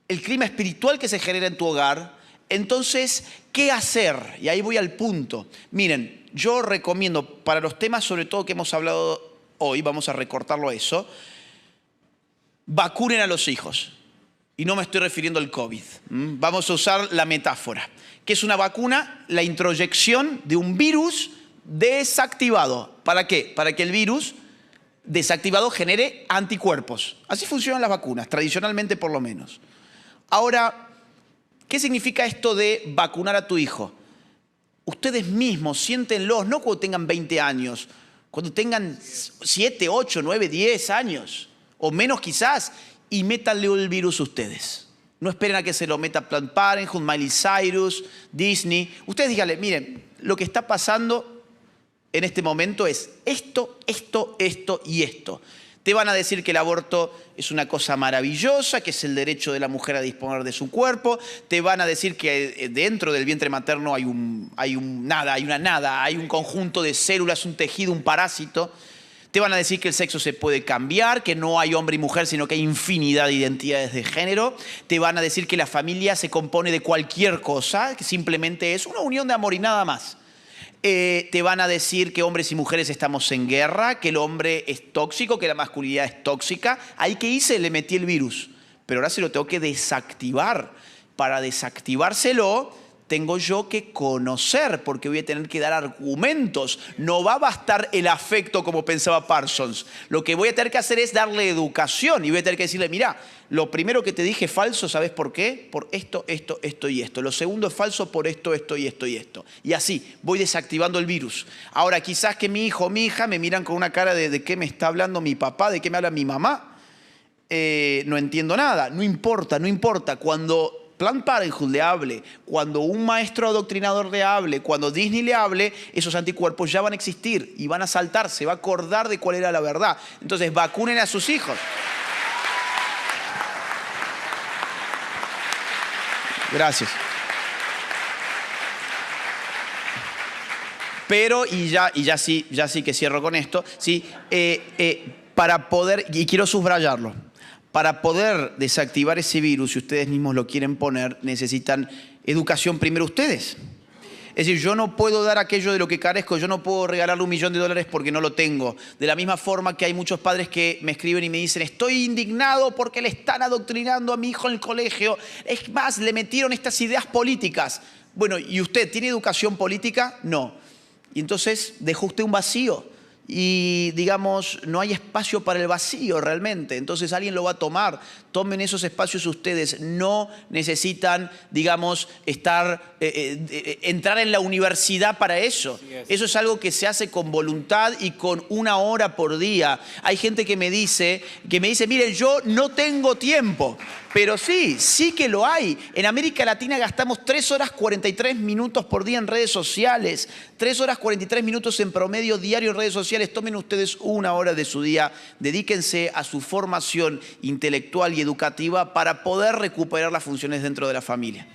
el clima espiritual que se genera en tu hogar. Entonces, ¿qué hacer? Y ahí voy al punto. Miren, yo recomiendo para los temas sobre todo que hemos hablado hoy, vamos a recortarlo a eso, vacunen a los hijos. Y no me estoy refiriendo al COVID. Vamos a usar la metáfora. ¿Qué es una vacuna? La introyección de un virus desactivado. ¿Para qué? Para que el virus desactivado genere anticuerpos. Así funcionan las vacunas, tradicionalmente por lo menos. Ahora, ¿qué significa esto de vacunar a tu hijo? Ustedes mismos siéntenlos, no cuando tengan 20 años, cuando tengan 7, 8, 9, 10 años, o menos quizás, y métanle el virus ustedes. No esperen a que se lo meta Planned Parenthood, Miley Cyrus, Disney. Ustedes díganle, miren, lo que está pasando en este momento es esto, esto, esto y esto. Te van a decir que el aborto es una cosa maravillosa, que es el derecho de la mujer a disponer de su cuerpo. Te van a decir que dentro del vientre materno hay un conjunto de células, un tejido, un parásito. Te van a decir que el sexo se puede cambiar, que no hay hombre y mujer, sino que hay infinidad de identidades de género. Te van a decir que la familia se compone de cualquier cosa, que simplemente es una unión de amor y nada más. Te van a decir que hombres y mujeres estamos en guerra, que el hombre es tóxico, que la masculinidad es tóxica. Ahí que hice, le metí el virus. Pero ahora se lo tengo que desactivar. Para desactivárselo, tengo yo que conocer, porque voy a tener que dar argumentos. No va a bastar el afecto como pensaba Parsons. Lo que voy a tener que hacer es darle educación y voy a tener que decirle, mira, lo primero que te dije falso, ¿sabes por qué? Por esto, esto, esto y esto. Lo segundo es falso por esto, esto y esto y esto. Y así voy desactivando el virus. Ahora, quizás que mi hijo o mi hija me miran con una cara de qué me está hablando mi papá, de qué me habla mi mamá. No entiendo nada. No importa, no importa. Cuando Planned Parenthood le hable, cuando un maestro adoctrinador le hable, cuando Disney le hable, esos anticuerpos ya van a existir y van a saltar, se va a acordar de cuál era la verdad. Entonces, vacunen a sus hijos. Gracias. Pero, y ya sí que cierro con esto, ¿sí? Para poder, y quiero subrayarlo, para poder desactivar ese virus, si ustedes mismos lo quieren poner, necesitan educación primero ustedes. Es decir, yo no puedo dar aquello de lo que carezco, yo no puedo regalarle $1 millón porque no lo tengo. De la misma forma que hay muchos padres que me escriben y me dicen, estoy indignado porque le están adoctrinando a mi hijo en el colegio. Es más, le metieron estas ideas políticas. Bueno, ¿y usted tiene educación política? No. Y entonces dejó usted un vacío. Y digamos, no hay espacio para el vacío realmente. Entonces alguien lo va a tomar. Tomen esos espacios ustedes. No necesitan, digamos, entrar en la universidad para eso. Eso es algo que se hace con voluntad y con 1 hora por día. Hay gente que me dice, miren, yo no tengo tiempo. Pero sí que lo hay. En América Latina gastamos 3 horas 43 minutos por día en redes sociales. 3 horas 43 minutos en promedio diario en redes sociales. Tomen ustedes 1 hora de su día. Dedíquense a su formación intelectual y educativa para poder recuperar las funciones dentro de la familia.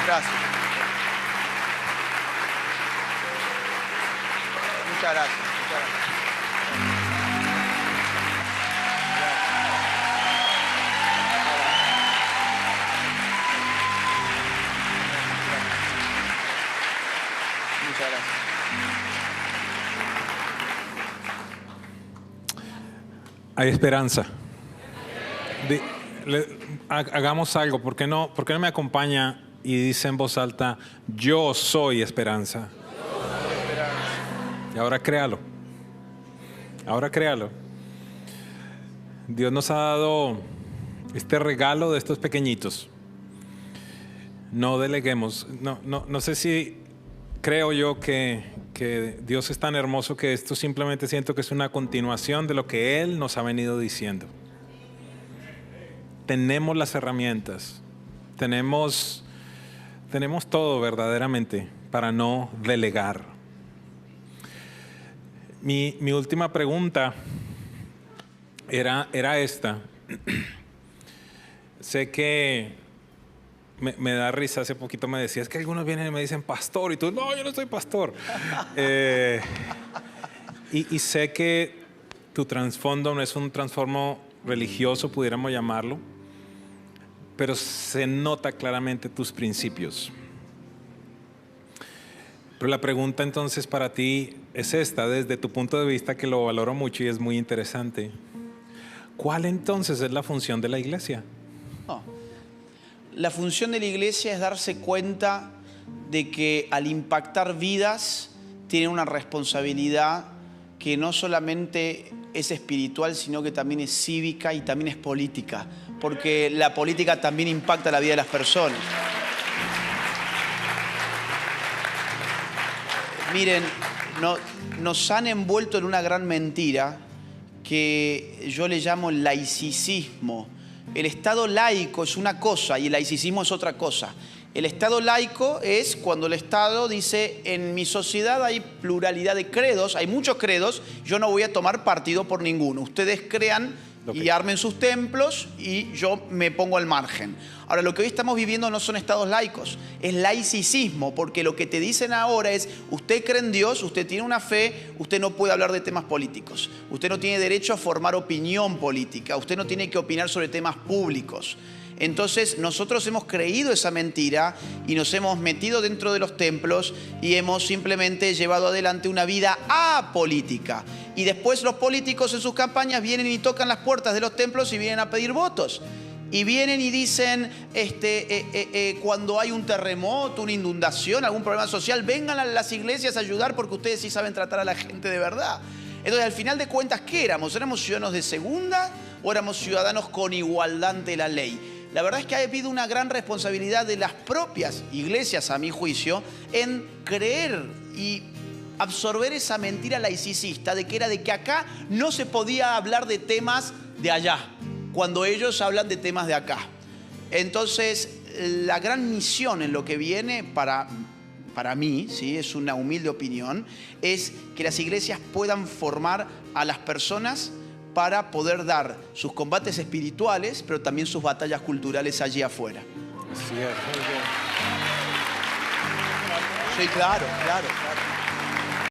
Gracias. Muchas gracias. Muchas gracias. Hay esperanza. Hagamos algo. ¿Por qué no me acompaña y dice en voz alta, yo soy esperanza? Y ahora créalo. Ahora créalo. Dios nos ha dado este regalo de estos pequeñitos. No deleguemos. No sé si creo yo que Dios es tan hermoso que esto simplemente siento que es una continuación de lo que Él nos ha venido diciendo. Tenemos las herramientas. Tenemos todo verdaderamente para no delegar. Mi última pregunta era esta. Sé que me da risa, hace poquito me decías que algunos vienen y me dicen pastor y tú, no, yo no soy pastor. Y sé que tu trasfondo no es un trasfondo religioso, pudiéramos llamarlo, pero se nota claramente tus principios. Pero la pregunta entonces para ti es esta, desde tu punto de vista, que lo valoro mucho y es muy interesante. ¿Cuál entonces es la función de la iglesia? No. La función de la iglesia es darse cuenta de que al impactar vidas tiene una responsabilidad que no solamente es espiritual, sino que también es cívica y también es política, porque la política también impacta la vida de las personas. Miren, nos han envuelto en una gran mentira que yo le llamo laicismo. El Estado laico es una cosa y el laicismo es otra cosa. El Estado laico es cuando el Estado dice, en mi sociedad hay pluralidad de credos, hay muchos credos, yo no voy a tomar partido por ninguno. Ustedes crean y armen sus templos y yo me pongo al margen. Ahora, lo que hoy estamos viviendo no son estados laicos, es laicismo, porque lo que te dicen ahora es, usted cree en Dios, usted tiene una fe, usted no puede hablar de temas políticos, usted no tiene derecho a formar opinión política, usted no tiene que opinar sobre temas públicos. Entonces nosotros hemos creído esa mentira y nos hemos metido dentro de los templos y hemos simplemente llevado adelante una vida apolítica. Y después los políticos en sus campañas vienen y tocan las puertas de los templos y vienen a pedir votos. Y vienen y dicen, cuando hay un terremoto, una inundación, algún problema social, vengan a las iglesias a ayudar porque ustedes sí saben tratar a la gente de verdad. Entonces, al final de cuentas, ¿qué éramos? ¿Éramos ciudadanos de segunda o éramos ciudadanos con igualdad ante la ley? La verdad es que ha habido una gran responsabilidad de las propias iglesias, a mi juicio, en creer y absorber esa mentira laicista de que era de que acá no se podía hablar de temas de allá, cuando ellos hablan de temas de acá. Entonces, la gran misión en lo que viene para mí, ¿sí? Es una humilde opinión, es que las iglesias puedan formar a las personas para poder dar sus combates espirituales, pero también sus batallas culturales allí afuera. Así es. Sí, claro, claro, claro.